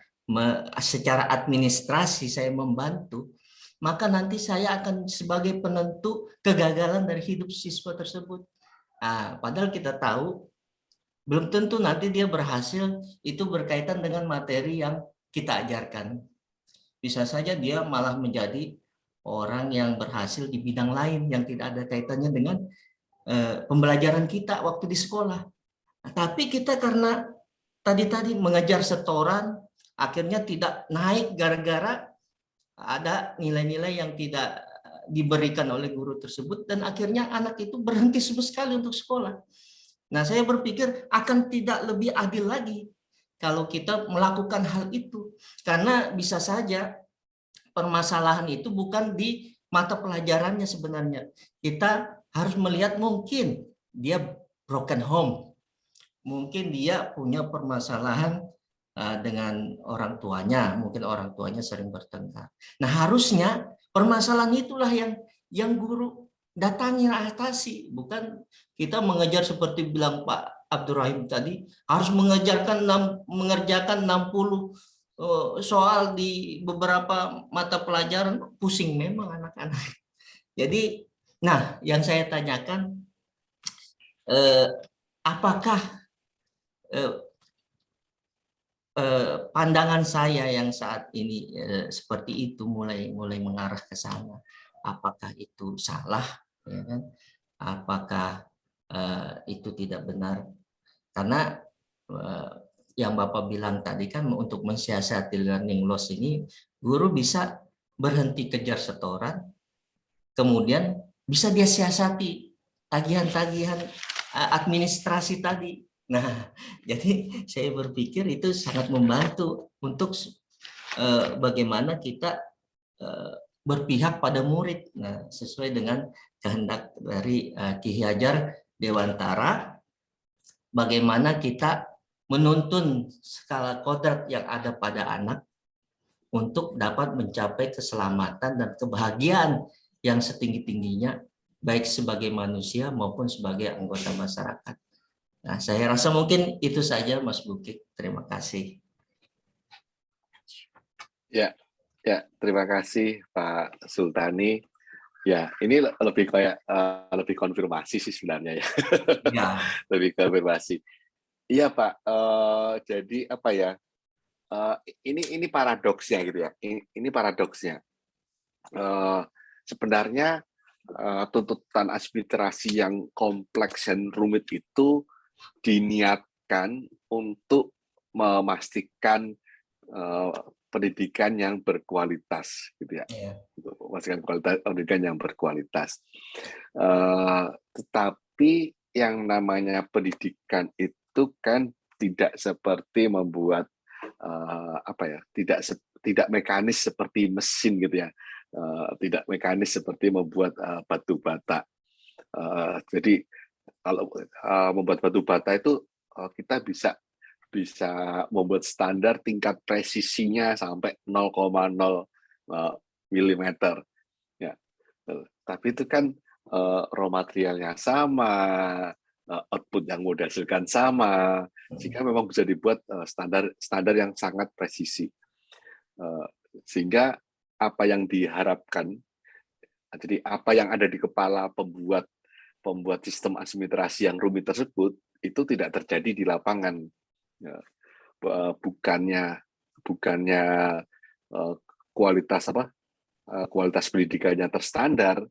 secara administrasi saya membantu, maka nanti saya akan sebagai penentu kegagalan dari hidup siswa tersebut. Padahal kita tahu belum tentu nanti dia berhasil, itu berkaitan dengan materi yang kita ajarkan. Bisa saja dia malah menjadi orang yang berhasil di bidang lain yang tidak ada kaitannya dengan pembelajaran kita waktu di sekolah. Tapi kita karena tadi mengejar setoran, akhirnya tidak naik gara-gara ada nilai-nilai yang tidak diberikan oleh guru tersebut, dan akhirnya anak itu berhenti sama sekali untuk sekolah. Nah, saya berpikir akan tidak lebih adil lagi kalau kita melakukan hal itu, karena bisa saja permasalahan itu bukan di mata pelajarannya sebenarnya. Kita harus melihat mungkin dia broken home, mungkin dia punya permasalahan dengan orang tuanya, mungkin orang tuanya sering bertengkar. Nah, harusnya permasalahan itulah yang guru datangi, atasi, bukan kita mengejar seperti bilang Pak Abdurrahim tadi, harus mengerjakan 60 soal di beberapa mata pelajaran, pusing memang anak-anak. Jadi, nah, yang saya tanyakan, apakah pandangan saya yang saat ini seperti itu mulai mengarah ke sana, apakah itu salah, ya kan? Apakah itu tidak benar? Karena yang Bapak bilang tadi kan, untuk mensiasati learning loss ini, guru bisa berhenti kejar setoran, kemudian bisa dia siasati tagihan-tagihan administrasi tadi. Nah, jadi saya berpikir itu sangat membantu untuk bagaimana kita berpihak pada murid. Nah, sesuai dengan kehendak dari Ki Hajar Dewantara, bagaimana kita menuntun skala kodrat yang ada pada anak untuk dapat mencapai keselamatan dan kebahagiaan yang setinggi-tingginya, baik sebagai manusia maupun sebagai anggota masyarakat. Nah, saya rasa mungkin itu saja, Mas Bukik. Terima kasih. Ya, terima kasih Pak Sultani. Ya, ini lebih kayak lebih konfirmasi sih sebenarnya ya. Ya. Lebih konfirmasi. Iya Pak. Jadi apa ya? Ini paradoksnya gitu ya. Ini paradoksnya. Sebenarnya tuntutan aspirasi yang kompleks dan rumit itu diniatkan untuk memastikan pendidikan yang berkualitas, gitu ya. Untuk memastikan pendidikan yang berkualitas. Tetapi yang namanya pendidikan itu kan tidak seperti membuat tidak mekanis seperti mesin gitu ya. Tidak mekanis seperti membuat batu bata. Jadi kalau membuat batu bata itu kita bisa membuat standar tingkat presisinya sampai 0,0 mm. Ya. Tapi itu kan raw materialnya sama, output yang mau dihasilkan sama, sehingga memang bisa dibuat standar yang sangat presisi. Sehingga apa yang diharapkan, jadi apa yang ada di kepala pembuat sistem administrasi yang rumit tersebut itu tidak terjadi di lapangan. Bukannya kualitas pendidikannya terstandar,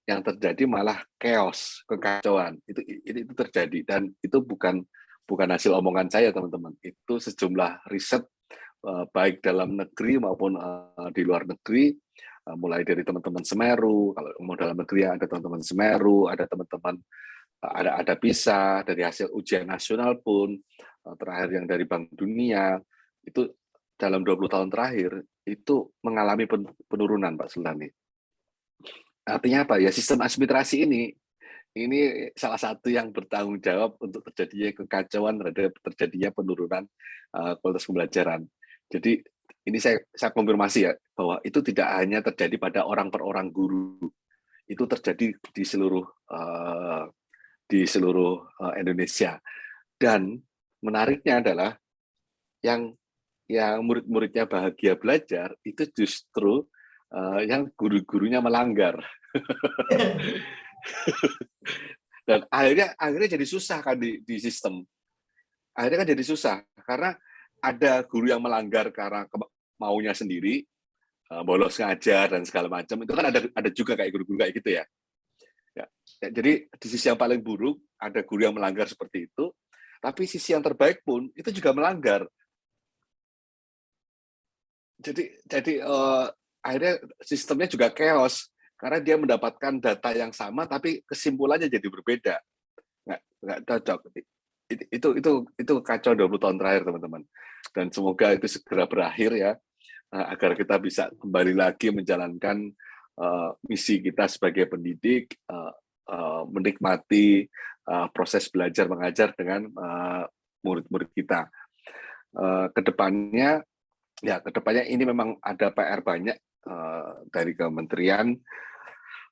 yang terjadi malah chaos, kekacauan. Itu terjadi, dan itu bukan hasil omongan saya, teman-teman. Itu sejumlah riset baik dalam negeri maupun di luar negeri, mulai dari teman-teman Semeru. Kalau mau dalam negeri ada teman-teman Semeru, ada teman-teman ada PISA, dari hasil ujian nasional pun, terakhir yang dari Bank Dunia, itu dalam 20 tahun terakhir itu mengalami penurunan, Pak Sultani. Artinya apa? Ya, sistem administrasi ini salah satu yang bertanggung jawab untuk terjadinya kekacauan terhadap terjadinya penurunan kualitas pembelajaran. Jadi ini saya konfirmasi ya, bahwa itu tidak hanya terjadi pada orang per orang guru, itu terjadi di seluruh Indonesia. Dan menariknya adalah yang murid-muridnya bahagia belajar itu justru yang guru-gurunya melanggar. Dan akhirnya jadi susah kan di sistem. Akhirnya kan jadi susah karena ada guru yang melanggar karena maunya sendiri, bolos ngajar dan segala macam. Itu kan ada juga kayak guru-guru kayak gitu ya. Ya, jadi di sisi yang paling buruk ada guru yang melanggar seperti itu, tapi sisi yang terbaik pun itu juga melanggar. Jadi akhirnya sistemnya juga chaos karena dia mendapatkan data yang sama tapi kesimpulannya jadi berbeda. Nggak cocok. Itu kacau 20 tahun terakhir, teman-teman. Dan semoga itu segera berakhir ya, agar kita bisa kembali lagi menjalankan misi kita sebagai pendidik, menikmati proses belajar mengajar dengan murid-murid kita. kedepannya ini memang ada PR banyak dari kementerian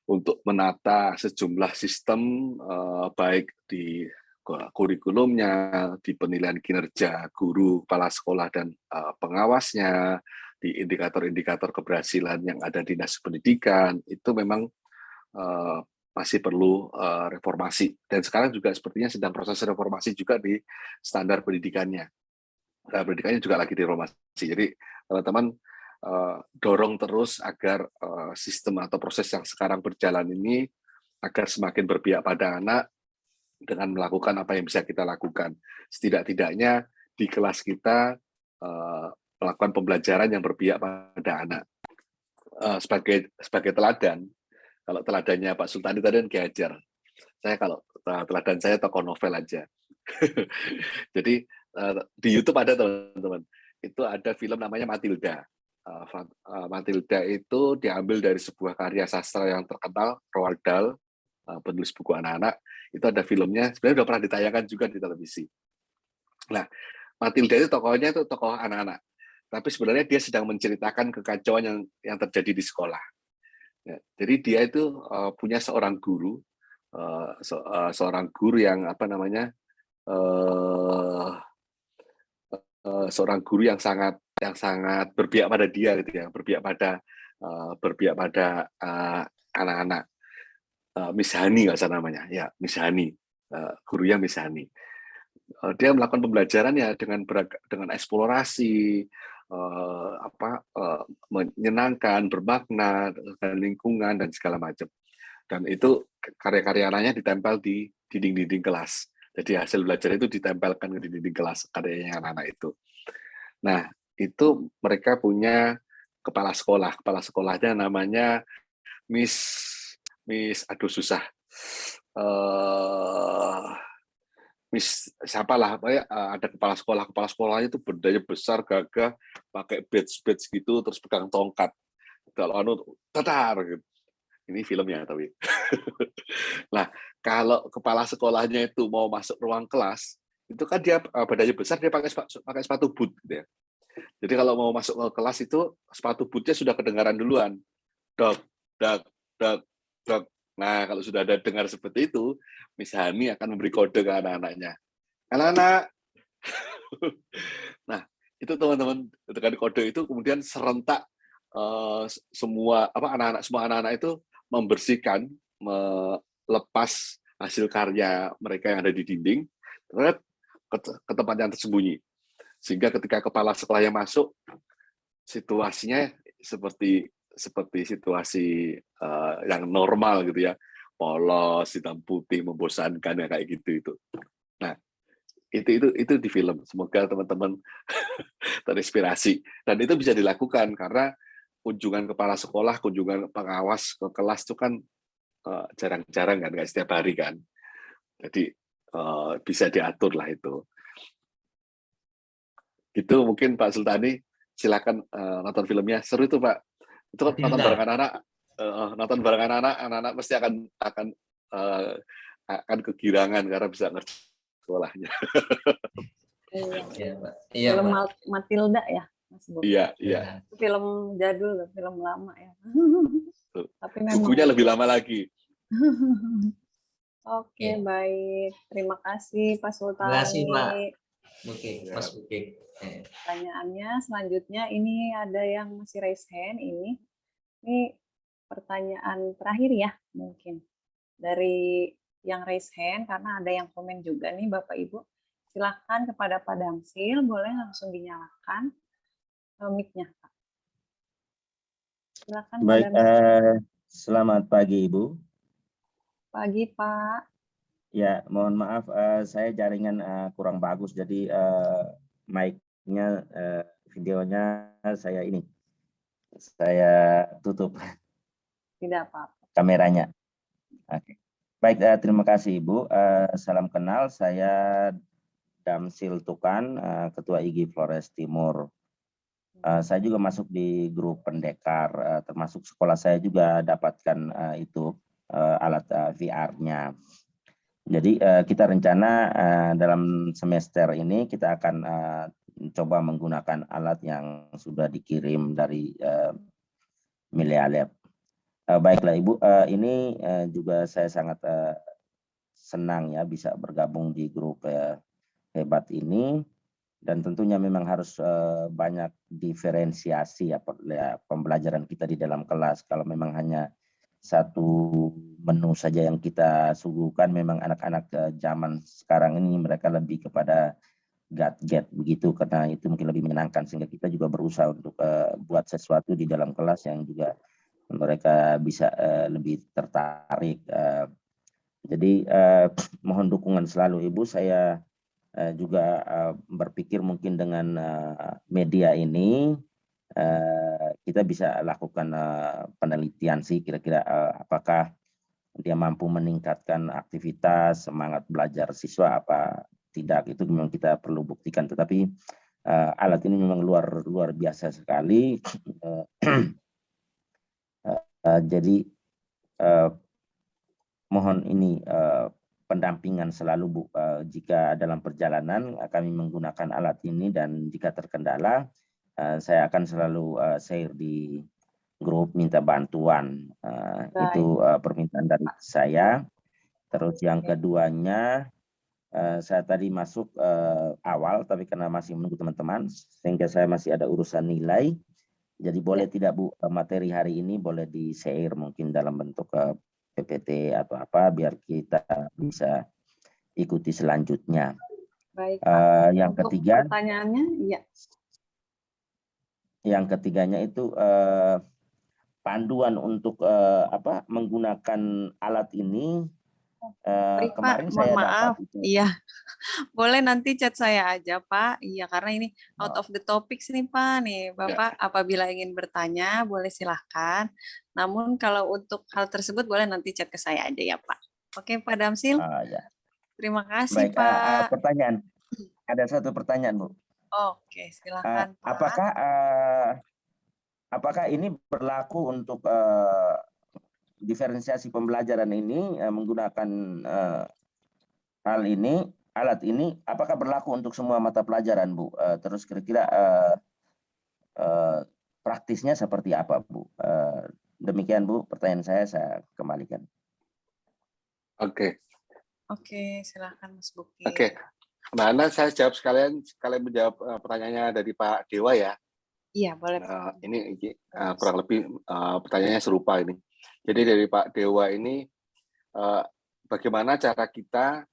untuk menata sejumlah sistem baik di kurikulumnya, di penilaian kinerja guru, kepala sekolah, dan pengawasnya, di indikator-indikator keberhasilan yang ada di Dinas Pendidikan, itu memang masih perlu reformasi. Dan sekarang juga sepertinya sedang proses reformasi juga di standar pendidikannya. Pendidikannya juga lagi direformasi. Jadi teman-teman dorong terus agar sistem atau proses yang sekarang berjalan ini agar semakin berpihak pada anak dengan melakukan apa yang bisa kita lakukan. Setidak-tidaknya di kelas kita melakukan pembelajaran yang berpihak pada anak. Sebagai teladan, kalau teladannya Pak Sultani tadi kan Ki Hajar. Saya kalau teladan saya tokoh novel aja. Jadi di YouTube ada teman-teman. Itu ada film namanya Matilda. Matilda itu diambil dari sebuah karya sastra yang terkenal, Roald Dahl, penulis buku anak-anak. Itu ada filmnya, sebenarnya udah pernah ditayangkan juga di televisi. Nah, Matilda itu tokohnya itu tokoh anak-anak, tapi sebenarnya dia sedang menceritakan kekacauan yang terjadi di sekolah. Ya, jadi dia itu punya seorang guru, yang seorang guru yang sangat berpihak pada dia gitu ya, berpihak pada anak-anak. Miss Hani nggak salah namanya, ya Miss Hani, gurunya Miss Hani. Dia melakukan pembelajarannya dengan eksplorasi, menyenangkan, bermakna, dan lingkungan dan segala macam. Dan itu karya-karya anaknya ditempel di dinding-dinding kelas. Jadi hasil belajar itu ditempelkan di dinding kelas karyanya anak-anak itu. Nah, itu mereka punya kepala sekolah. Kepala sekolahnya namanya Miss aduh susah. Miss siapalah, ada kepala sekolahnya itu berdaya besar, gagah, pakai badge gitu, terus pegang tongkat. Kalau tetar gitu. Ini filmnya tapi. Nah, kalau kepala sekolahnya itu mau masuk ruang kelas, itu kan dia badannya besar, dia pakai sepatu boot gitu ya. Jadi kalau mau masuk ke kelas itu sepatu bootnya sudah kedengaran duluan. Dok, dok, dok, dok. Nah, kalau sudah ada dengar seperti itu, Miss Hani akan memberi kode ke anak-anaknya. Anak-anak. Nah, itu teman-teman, dengan kode itu kemudian serentak semua anak-anak itu membersihkan, melepas hasil karya mereka yang ada di dinding ke tempat yang tersembunyi. Sehingga ketika kepala sekolahnya masuk, situasinya seperti situasi yang normal gitu ya, polos, hitam putih, membosankan ya kayak gitu itu. Nah, itu di film. Semoga teman-teman terinspirasi, dan itu bisa dilakukan karena kunjungan kepala sekolah, kunjungan pengawas ke kelas itu kan jarang-jarang kan, nggak setiap hari kan. Jadi bisa diatur lah itu. Itu mungkin Pak Sultani, silakan nonton filmnya, seru itu Pak. Itu nonton bareng anak-anak pasti akan kegirangan karena bisa ngerti sekolahnya. Iya, Pak. Iya, film Pak. Matilda ya, Mas Bob. Iya. Film jadul, film lama ya. Tapi bukunya lebih lama lagi. Oke, baik. Terima kasih Pak Sultani. Terima kasih, Pak. Oke, Mas Oke. Pertanyaannya selanjutnya ini ada yang masih raise hand ini. Ini pertanyaan terakhir ya mungkin dari yang raise hand karena ada yang komen juga nih Bapak Ibu. Silakan kepada Pak Damsil, boleh langsung dinyalakan mic-nya. Silakan. Baik, selamat pagi Ibu. Pagi Pak. Ya, mohon maaf saya jaringan kurang bagus, jadi mic-nya, videonya saya tutup. Tidak apa-apa. Kameranya. Oke. Baik, terima kasih Ibu. Salam kenal, saya Damsil Tukan, Ketua IG Flores Timur. Saya juga masuk di grup pendekar, termasuk sekolah saya juga dapatkan alat VR-nya. Jadi kita rencana dalam semester ini kita akan coba menggunakan alat yang sudah dikirim dari Milea Lab. Baiklah Ibu, ini juga saya sangat senang ya bisa bergabung di grup hebat ini, dan tentunya memang harus banyak diferensiasi ya pembelajaran kita di dalam kelas. Kalau memang hanya satu menu saja yang kita suguhkan, memang anak-anak zaman sekarang ini mereka lebih kepada gadget begitu, karena itu mungkin lebih menyenangkan, sehingga kita juga berusaha untuk buat sesuatu di dalam kelas yang juga mereka bisa lebih tertarik. Jadi mohon dukungan selalu Ibu. Saya juga berpikir mungkin dengan media ini kita bisa lakukan penelitian sih, kira-kira apakah dia mampu meningkatkan aktivitas semangat belajar siswa apa tidak, itu memang kita perlu buktikan. Tetapi alat ini memang luar biasa sekali. Jadi mohon ini pendampingan selalu Bu, jika dalam perjalanan kami menggunakan alat ini, dan jika terkendala saya akan selalu share di grup minta bantuan. Itu permintaan dari saya. Terus yang keduanya, saya tadi masuk awal, tapi karena masih menunggu teman-teman sehingga saya masih ada urusan nilai. Jadi boleh tidak Bu, materi hari ini boleh di-share mungkin dalam bentuk PPT atau apa, biar kita bisa ikuti selanjutnya. Baik, yang untuk ketiga, pertanyaannya, iya. Yang ketiganya itu panduan untuk menggunakan alat ini. Baik, Kemarin Pak, saya mohon maaf. dapat itu. Iya, boleh nanti chat saya aja, Pak. Iya, karena ini out of the topics nih, Pak. Nih, Bapak apabila ingin bertanya, boleh silahkan. Namun kalau untuk hal tersebut, boleh nanti chat ke saya aja ya, Pak. Oke, Pak Damsil. Ya. Terima kasih, Baik, Pak. pertanyaan. Ada satu pertanyaan, Bu. Oke, silahkan, Pak. Apakah ini berlaku untuk diferensiasi pembelajaran ini menggunakan alat ini, apakah berlaku untuk semua mata pelajaran, Bu? Terus kira-kira praktisnya seperti apa, Bu? Demikian, Bu, pertanyaan saya kembalikan. Oke. Oke, silahkan Mas Buki. Oke, Mbak Ana, saya jawab sekalian menjawab pertanyaannya dari Pak Dewa ya. Iya, boleh. Ini kurang lebih pertanyaannya serupa ini. Jadi dari Pak Dewa ini, bagaimana cara kita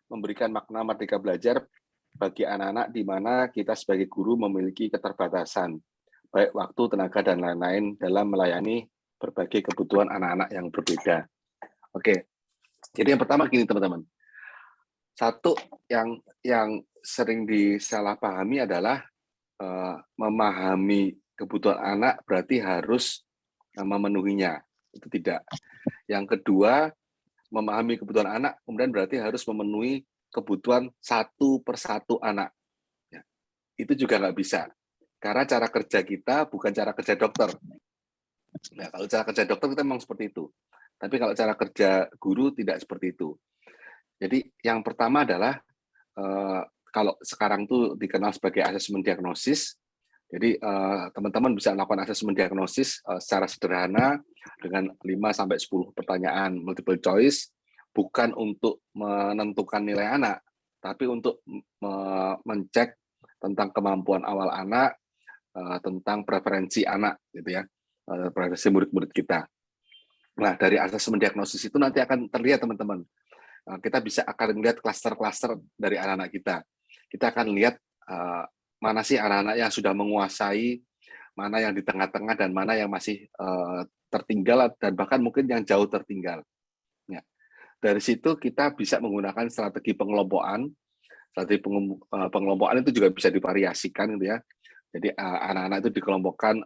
memberikan makna merdeka belajar bagi anak-anak di mana kita sebagai guru memiliki keterbatasan, baik waktu, tenaga, dan lain-lain dalam melayani berbagai kebutuhan anak-anak yang berbeda. Oke, jadi yang pertama gini teman-teman. Satu yang sering disalahpahami adalah memahami kebutuhan anak berarti harus memenuhinya. Itu tidak. Yang kedua, memahami kebutuhan anak kemudian berarti harus memenuhi kebutuhan satu persatu anak. Ya. Itu juga nggak bisa. Karena cara kerja kita bukan cara kerja dokter. Nah, kalau cara kerja dokter kita memang seperti itu. Tapi kalau cara kerja guru tidak seperti itu. Jadi yang pertama adalah kalau sekarang tuh dikenal sebagai asesmen diagnosis. Jadi teman-teman bisa melakukan asesmen diagnosis secara sederhana dengan 5-10 pertanyaan multiple choice, bukan untuk menentukan nilai anak, tapi untuk mencek tentang kemampuan awal anak, tentang preferensi anak, gitu ya, preferensi murid-murid kita. Nah, dari asesmen diagnosis itu nanti akan terlihat teman-teman. Kita akan melihat klaster-klaster dari anak-anak kita. Kita akan lihat mana sih anak-anak yang sudah menguasai, mana yang di tengah-tengah, dan mana yang masih tertinggal, dan bahkan mungkin yang jauh tertinggal. Ya. Dari situ kita bisa menggunakan strategi pengelompokan. Strategi pengelompokan itu juga bisa divariasikan, gitu ya. Jadi anak-anak itu dikelompokkan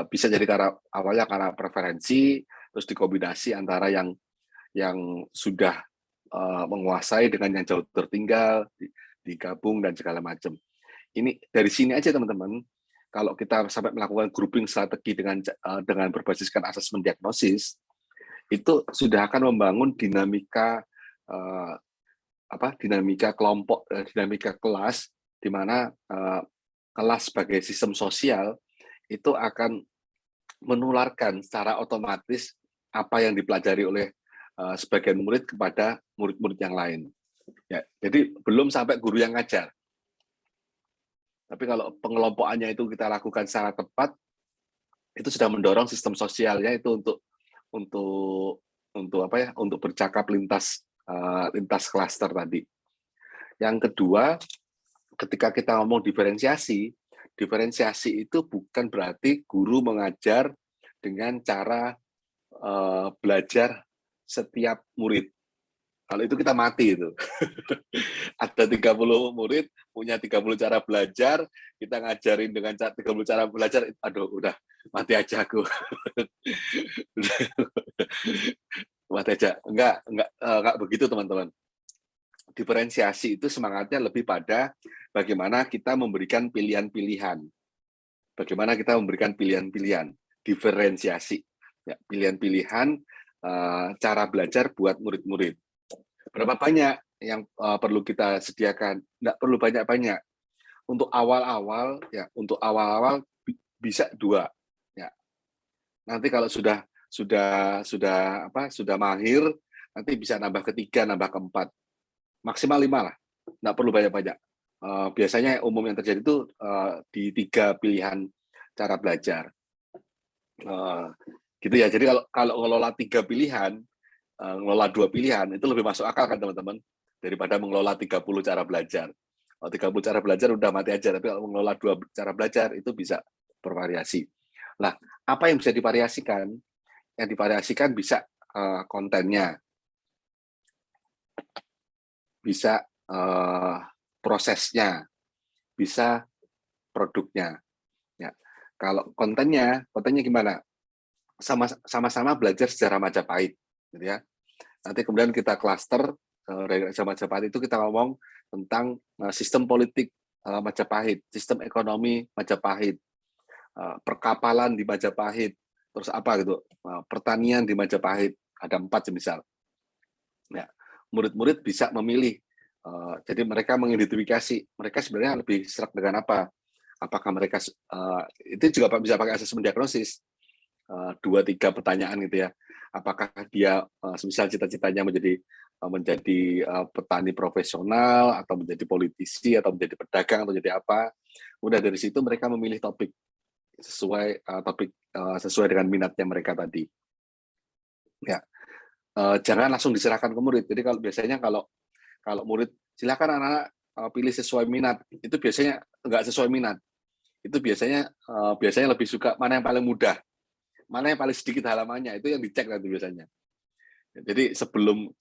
bisa jadi awalnya karena preferensi, terus dikombinasi antara yang sudah menguasai dengan yang jauh tertinggal, digabung dan segala macam. Ini dari sini aja teman-teman. Kalau kita sampai melakukan grouping strategi dengan berbasiskan asesmen diagnosis, itu sudah akan membangun dinamika dinamika kelompok, dinamika kelas di mana kelas sebagai sistem sosial itu akan menularkan secara otomatis apa yang dipelajari oleh sebagian murid kepada murid-murid yang lain. Ya, jadi belum sampai guru yang ngajar. Tapi kalau pengelompokannya itu kita lakukan secara tepat, itu sudah mendorong sistem sosialnya itu untuk apa ya? Untuk bercakap lintas klaster tadi. Yang kedua, ketika kita ngomong diferensiasi itu bukan berarti guru mengajar dengan cara belajar setiap murid. Kalau itu kita mati itu. Ada 30 murid, punya 30 cara belajar, kita ngajarin dengan 30 cara belajar, aduh udah mati aja aku. Mati aja. Enggak begitu teman-teman. Diferensiasi itu semangatnya lebih pada bagaimana kita memberikan pilihan-pilihan. Bagaimana kita memberikan pilihan-pilihan. Diferensiasi. Ya, pilihan-pilihan cara belajar buat murid-murid. Berapa banyak yang perlu kita sediakan? Nggak perlu banyak-banyak. Untuk awal-awal, ya, bisa 2. Ya. Nanti kalau sudah mahir, nanti bisa nambah ke-3, nambah ke-4. Maksimal 5 lah. Nggak perlu banyak-banyak. Biasanya umum yang terjadi itu di 3 pilihan cara belajar. Gitu ya. Jadi kalau ngelola 3 pilihan, ngelola 2 pilihan, itu lebih masuk akal kan teman-teman, daripada mengelola 30 cara belajar. Kalau 30 cara belajar udah mati aja, tapi kalau mengelola 2 cara belajar itu bisa bervariasi. Nah, apa yang bisa divariasikan? Yang divariasikan bisa kontennya, bisa prosesnya, bisa produknya. Ya. Kalau kontennya gimana? Sama-sama belajar sejarah Majapahit, gitu ya. Nanti kemudian kita klaster dari sejarah Majapahit itu kita ngomong tentang sistem politik Majapahit, sistem ekonomi Majapahit, perkapalan di Majapahit, terus apa gitu, pertanian di Majapahit, ada 4 semisal. Ya, murid-murid bisa memilih. Jadi mereka mengidentifikasi, mereka sebenarnya lebih serak dengan apa? Apakah mereka itu juga bisa pakai asesmen diagnosis, 2-3 pertanyaan gitu ya. Apakah dia semisal cita-citanya menjadi petani profesional, atau menjadi politisi, atau menjadi pedagang, atau jadi apa? Udah dari situ mereka memilih topik sesuai dengan minatnya mereka tadi. Ya, jangan langsung diserahkan ke murid. Jadi kalau murid silakan anak-anak pilih sesuai minat, itu biasanya enggak sesuai minat. Itu biasanya lebih suka mana yang paling mudah, mana yang paling sedikit halamannya, itu yang dicek nanti biasanya. Jadi sebelum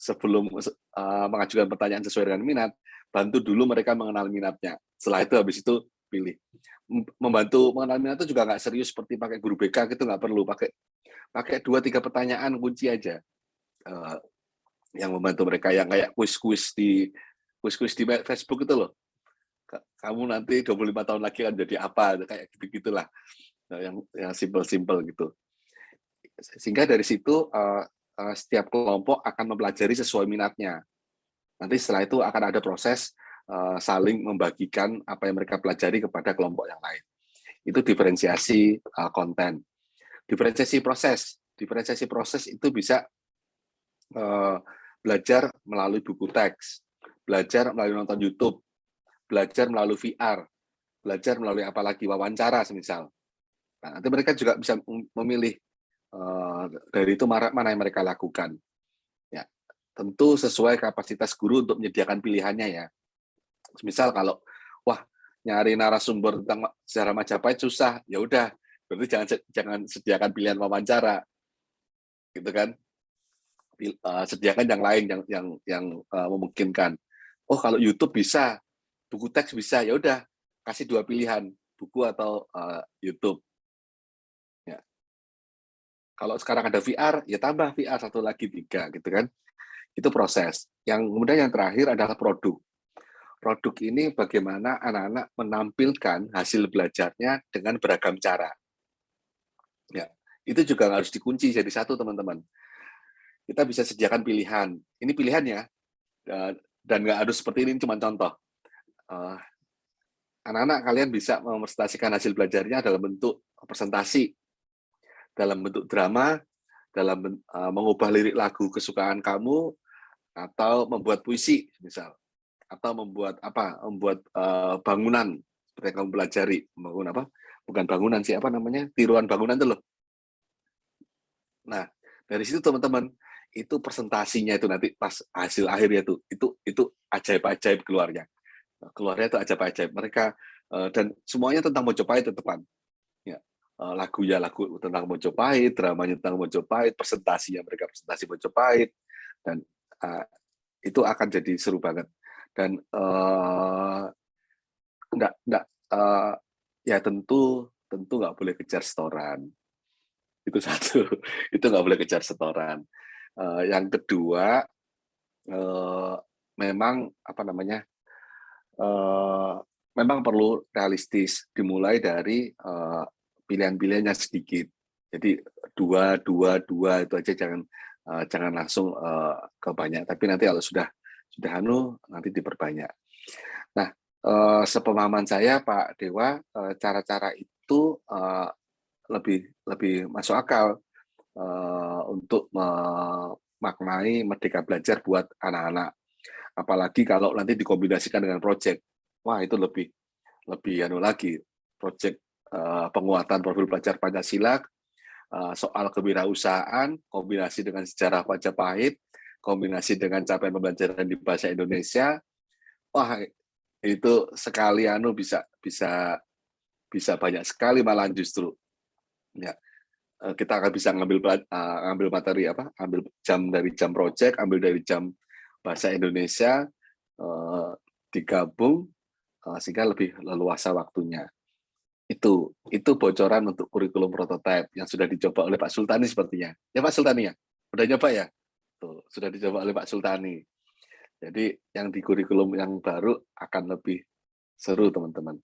mengajukan pertanyaan sesuai dengan minat, bantu dulu mereka mengenal minatnya. Setelah itu habis itu pilih. Membantu mengenal minat itu juga nggak serius seperti pakai guru BK gitu, nggak perlu pakai 2-3 pertanyaan kunci aja. Yang membantu mereka, yang kayak kuis-kuis di Facebook itu loh. Kamu nanti 25 tahun lagi akan jadi apa, kayak gitu-gitulah. Yang simple-simple gitu. Sehingga dari situ setiap kelompok akan mempelajari sesuai minatnya. Nanti setelah itu akan ada proses saling membagikan apa yang mereka pelajari kepada kelompok yang lain. Itu diferensiasi konten. Diferensiasi proses itu bisa belajar melalui buku teks, belajar melalui nonton YouTube, belajar melalui VR, belajar melalui apalagi wawancara semisal. Nah, nanti mereka juga bisa memilih dari itu mana yang mereka lakukan. Ya, tentu sesuai kapasitas guru untuk menyediakan pilihannya ya. Misal kalau nyari narasumber tentang sejarah Majapahit susah, ya udah, berarti jangan sediakan pilihan wawancara. Gitu kan? Sediakan yang lain yang memungkinkan. Oh, kalau YouTube bisa, buku teks bisa, ya udah, kasih 2 pilihan, buku atau YouTube. Ya. Kalau sekarang ada VR, ya tambah VR 1 lagi 3 gitu kan. Itu proses. Yang kemudian yang terakhir adalah produk. Produk ini bagaimana anak-anak menampilkan hasil belajarnya dengan beragam cara. Ya, itu juga harus dikunci jadi satu teman-teman. Kita bisa sediakan pilihan. Ini pilihannya, dan nggak harus seperti ini, cuma contoh. anak-anak kalian bisa mepresentasikan hasil belajarnya dalam bentuk presentasi, dalam bentuk drama, dalam mengubah lirik lagu kesukaan kamu, atau membuat puisi misal, atau membuat bangunan seperti yang kamu pelajari, membangun apa? Bukan bangunan sih, apa namanya? Tiruan bangunan itu loh. Nah, dari situ teman-teman, itu presentasinya itu nanti pas hasil akhirnya itu ajaib-ajaib keluarnya. Keluarnya itu ajaib-ajaib. Mereka dan semuanya tentang Mojopahit teman. Ya, lagunya lagu tentang Mojopahit, dramanya tentang Mojopahit, presentasinya mereka presentasi Mojopahit, dan itu akan jadi seru banget. Dan ya tentu nggak boleh kejar setoran. Itu satu, itu nggak boleh kejar setoran. Yang kedua, memang memang perlu realistis, dimulai dari pilihan-pilihannya sedikit. Jadi dua itu aja, jangan langsung ke banyak. Tapi nanti kalau sudah nanti diperbanyak. Nah, sepemahaman saya Pak Dewa, cara-cara itu lebih masuk akal untuk memaknai Merdeka Belajar buat anak-anak. Apalagi kalau nanti dikombinasikan dengan proyek, wah itu lebih lagi, proyek penguatan profil pelajar Pancasila, soal kewirausahaan, kombinasi dengan sejarah Majapahit, kombinasi dengan capaian pembelajaran di bahasa Indonesia, wah itu sekali bisa banyak sekali malahan justru. Ya, kita akan bisa ngambil materi ambil jam dari jam proyek, ambil dari jam bahasa Indonesia, digabung sehingga lebih leluasa waktunya. Itu bocoran untuk kurikulum prototipe yang sudah dicoba oleh Pak Sultani sepertinya. Ya Pak Sultani ya? Udah nyoba ya? Tuh, sudah dicoba oleh Pak Sultani. Jadi yang di kurikulum yang baru akan lebih seru teman-teman.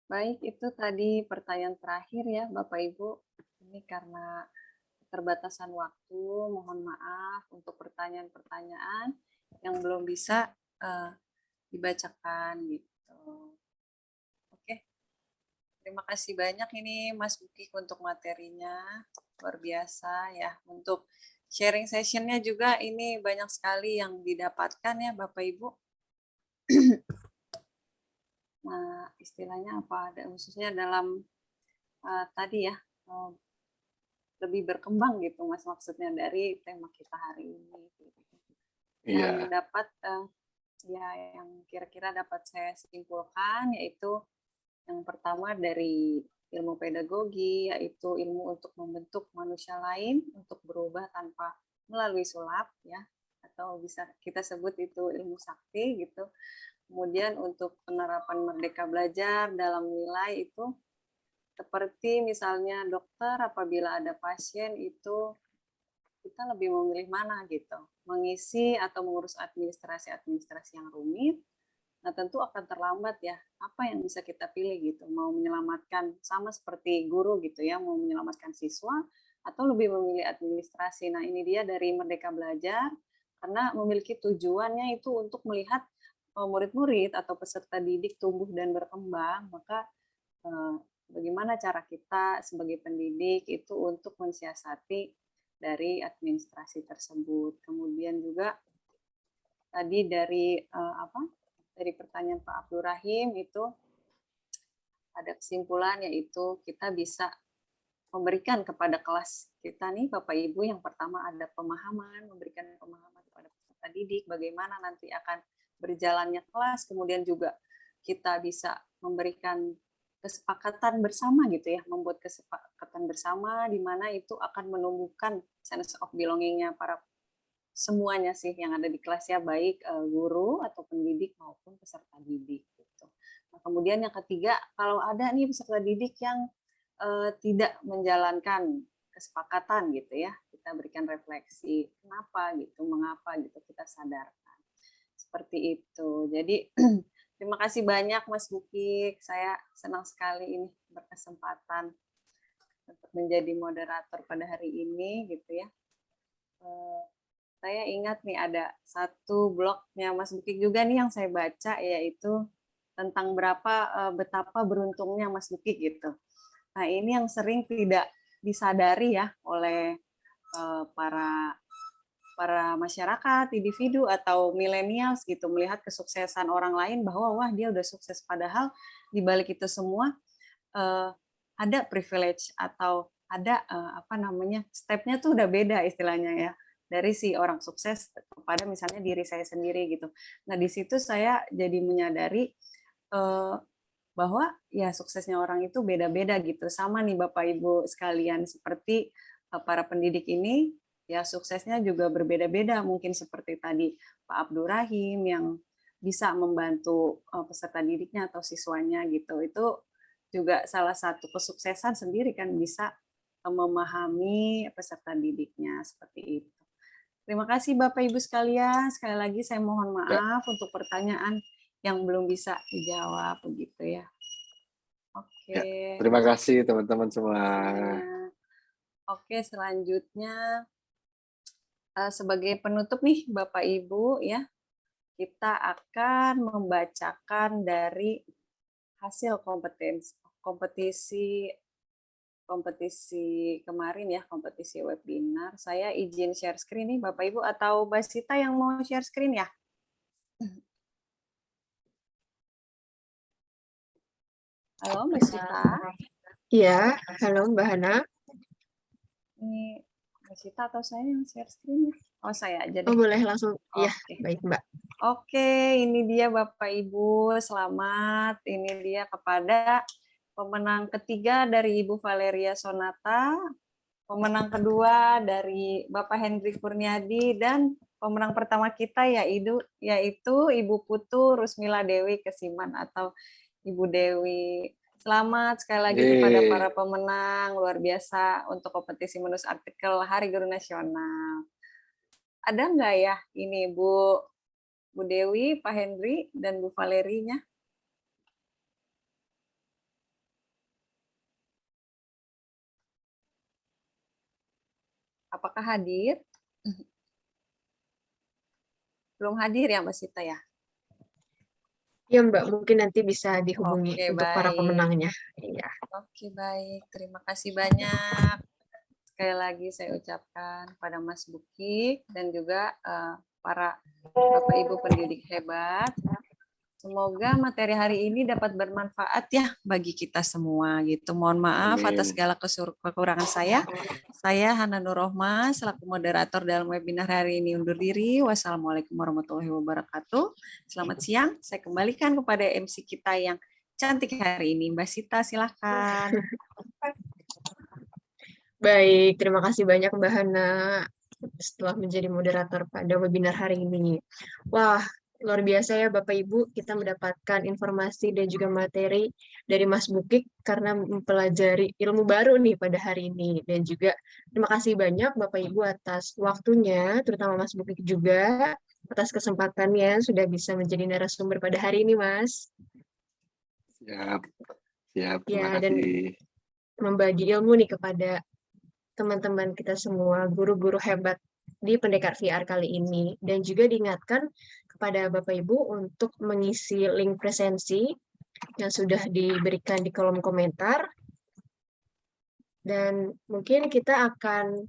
Baik, itu tadi pertanyaan terakhir ya Bapak Ibu. Ini karena keterbatasan waktu, mohon maaf untuk pertanyaan-pertanyaan yang belum bisa dibacakan gitu. Oke, terima kasih banyak ini Mas Buki untuk materinya, luar biasa ya. Untuk sharing sessionnya juga ini banyak sekali yang didapatkan ya Bapak Ibu. Nah, istilahnya apa? Khususnya dalam tadi ya, lebih berkembang gitu Mas, maksudnya dari tema kita hari ini. Yang dapat ya yang kira-kira dapat saya simpulkan yaitu yang pertama dari ilmu pedagogi, yaitu ilmu untuk membentuk manusia lain untuk berubah tanpa melalui sulap ya, atau bisa kita sebut itu ilmu sakti gitu. Kemudian untuk penerapan Merdeka Belajar dalam nilai itu seperti misalnya dokter, apabila ada pasien itu kita lebih memilih mana gitu, mengisi atau mengurus administrasi yang rumit. Nah tentu akan terlambat ya, apa yang bisa kita pilih gitu, mau menyelamatkan sama seperti guru gitu ya, mau menyelamatkan siswa atau lebih memilih administrasi. Nah ini dia dari Merdeka Belajar, karena memiliki tujuannya itu untuk melihat murid-murid atau peserta didik tumbuh dan berkembang, maka bagaimana cara kita sebagai pendidik itu untuk mensiasati dari administrasi tersebut. Kemudian juga tadi dari dari pertanyaan Pak Abdul Rahim itu ada kesimpulan, yaitu kita bisa memberikan kepada kelas kita nih Bapak Ibu, yang pertama ada pemahaman, memberikan pemahaman kepada peserta didik bagaimana nanti akan berjalannya kelas, kemudian juga kita bisa memberikan kesepakatan bersama gitu ya, membuat kesepakatan bersama di mana itu akan menumbuhkan sense of belonging-nya para semuanya sih yang ada di kelas ya, baik guru atau pendidik maupun peserta didik gitu. Nah, kemudian yang ketiga, kalau ada nih peserta didik yang tidak menjalankan kesepakatan gitu ya, kita berikan refleksi kenapa gitu, mengapa gitu, kita sadarkan. Seperti itu. Jadi terima kasih banyak Mas Buki. Saya senang sekali ini berkesempatan untuk menjadi moderator pada hari ini gitu ya. saya ingat nih ada satu blognya Mas Bukik juga nih yang saya baca, yaitu tentang betapa beruntungnya Mas Bukik gitu. Nah, ini yang sering tidak disadari ya oleh para masyarakat, individu atau millennials gitu, melihat kesuksesan orang lain bahwa wah dia udah sukses, padahal di balik itu semua ada privilege atau ada stepnya tuh udah beda istilahnya ya, dari si orang sukses kepada misalnya diri saya sendiri gitu. Nah, di situ saya jadi menyadari bahwa ya suksesnya orang itu beda-beda gitu. Sama nih Bapak Ibu sekalian, seperti para pendidik ini ya suksesnya juga berbeda-beda. Mungkin seperti tadi Pak Abdur Rahim yang bisa membantu peserta didiknya atau siswanya gitu. Itu juga salah satu kesuksesan sendiri kan, bisa memahami peserta didiknya seperti itu. Terima kasih Bapak Ibu sekalian. Sekali lagi saya mohon maaf untuk pertanyaan yang belum bisa dijawab begitu ya. Oke. Ya, terima kasih teman-teman semua. Oke, selanjutnya sebagai penutup nih Bapak Ibu ya, kita akan membacakan dari hasil kompetisi kemarin ya, kompetisi webinar. Saya izin share screen nih Bapak Ibu, atau Mbak Sita yang mau share screen ya? Halo Mbak Sita. Iya, halo Mbak Hana. Ini Mbak Sita atau saya yang share screen ya? Oh, saya aja deh. Oh, boleh langsung. Iya, baik Mbak. Oke, ini dia Bapak Ibu, selamat. Ini dia kepada pemenang ketiga dari Ibu Valeria Sonata, pemenang kedua dari Bapak Hendrik Kurniadi, dan pemenang pertama kita yaitu Ibu Putu Rusmila Dewi Kesiman atau Ibu Dewi. Selamat sekali lagi kepada para pemenang, luar biasa untuk kompetisi menulis artikel Hari Guru Nasional. Ada nggak ya ini Bu Dewi, Pak Henry, dan Bu Valerinya? Apakah hadir? Belum hadir ya Mbak Sita ya? Ya Mbak, mungkin nanti bisa dihubungi untuk para baik. pemenangnya. Iya. Oke, baik. Terima kasih banyak. Sekali lagi saya ucapkan kepada Mas Bukik dan juga para Bapak Ibu pendidik hebat. Semoga materi hari ini dapat bermanfaat ya bagi kita semua gitu. Mohon maaf atas segala kekurangan saya. Saya Hana Nur Rohma selaku moderator dalam webinar hari ini undur diri. Wassalamualaikum warahmatullahi wabarakatuh. Selamat siang. Saya kembalikan kepada MC kita yang cantik hari ini. Mbak Sita, silakan. Baik, terima kasih banyak Mbak Hana setelah menjadi moderator pada webinar hari ini. Wah, luar biasa ya Bapak Ibu, kita mendapatkan informasi dan juga materi dari Mas Bukik karena mempelajari ilmu baru nih pada hari ini. Dan juga terima kasih banyak Bapak Ibu atas waktunya, terutama Mas Bukik juga atas kesempatannya sudah bisa menjadi narasumber pada hari ini, Mas. Siap, terima ya, dan kasih. Membagi ilmu nih kepada teman-teman kita semua, guru-guru hebat di Pendekar VR kali ini. Dan juga diingatkan kepada Bapak Ibu untuk mengisi link presensi yang sudah diberikan di kolom komentar. Dan mungkin kita akan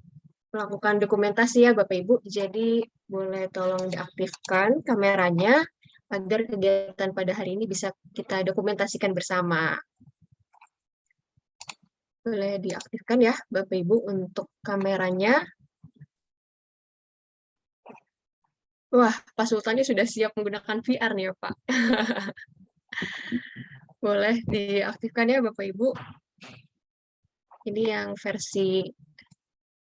melakukan dokumentasi ya Bapak Ibu, jadi boleh tolong diaktifkan kameranya agar kegiatan pada hari ini bisa kita dokumentasikan bersama. Boleh diaktifkan ya Bapak Ibu untuk kameranya. Wah, Pak Sultannya sudah siap menggunakan VR nih ya Pak. Boleh diaktifkan ya Bapak Ibu. Ini yang versi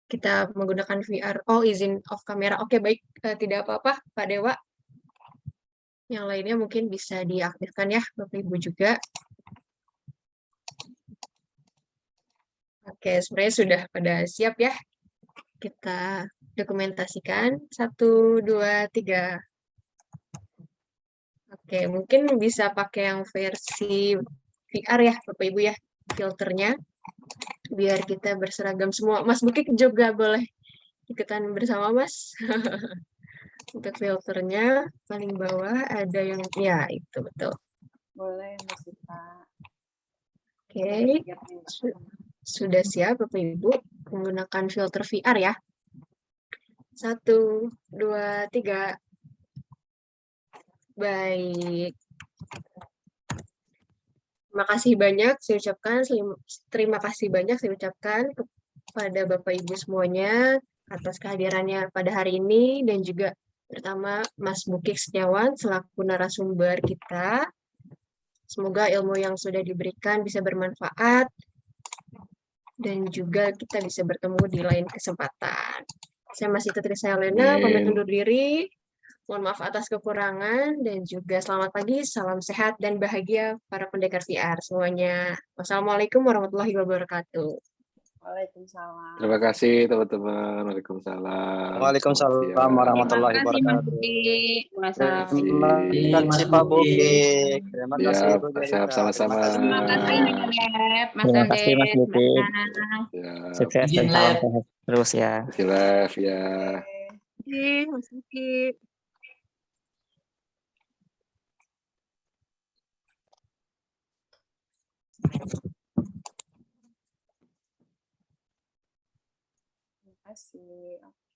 kita menggunakan VR. Oh, izin off kamera. Oke, baik. Tidak apa-apa, Pak Dewa. Yang lainnya mungkin bisa diaktifkan ya, Bapak Ibu juga. Oke, sebenarnya sudah pada siap ya. Kita dokumentasikan. 1, 2, 3. Oke, mungkin bisa pakai yang versi VR ya, Bapak Ibu ya, filternya. Biar kita berseragam semua. Mas Bukik juga boleh ikutan bersama Mas. Untuk filternya paling bawah ada yang ya itu betul. Boleh Mbak Sita. Oke, sudah siap Bapak Ibu menggunakan filter VR ya. 1, 2, 3. Baik. Terima kasih banyak terima kasih banyak saya ucapkan kepada Bapak Ibu semuanya atas kehadirannya pada hari ini dan juga terutama Mas Bukik Setiawan selaku narasumber kita. Semoga ilmu yang sudah diberikan bisa bermanfaat dan juga kita bisa bertemu di lain kesempatan. Saya masih Trisha Lena, pamit undur diri. Mohon maaf atas kekurangan dan juga selamat pagi, salam sehat dan bahagia para pendekar VR semuanya. Wassalamualaikum warahmatullahi wabarakatuh. Waalaikumsalam. Terima kasih teman-teman. Waalaikumsalam. Waalaikumsalam warahmatullahi wabarakatuh. Terima kasih. Terima kasih Pak Bukik. Terima kasih Ya, Bu siap Jerita. sama-sama. Terima kasih Mas Terima kasih Mas Andes, Mbak Bukik. Nana. Sukses dan salam sehat terus ya. Terima kasih Live ya. Mas Bukik. Terima kasih.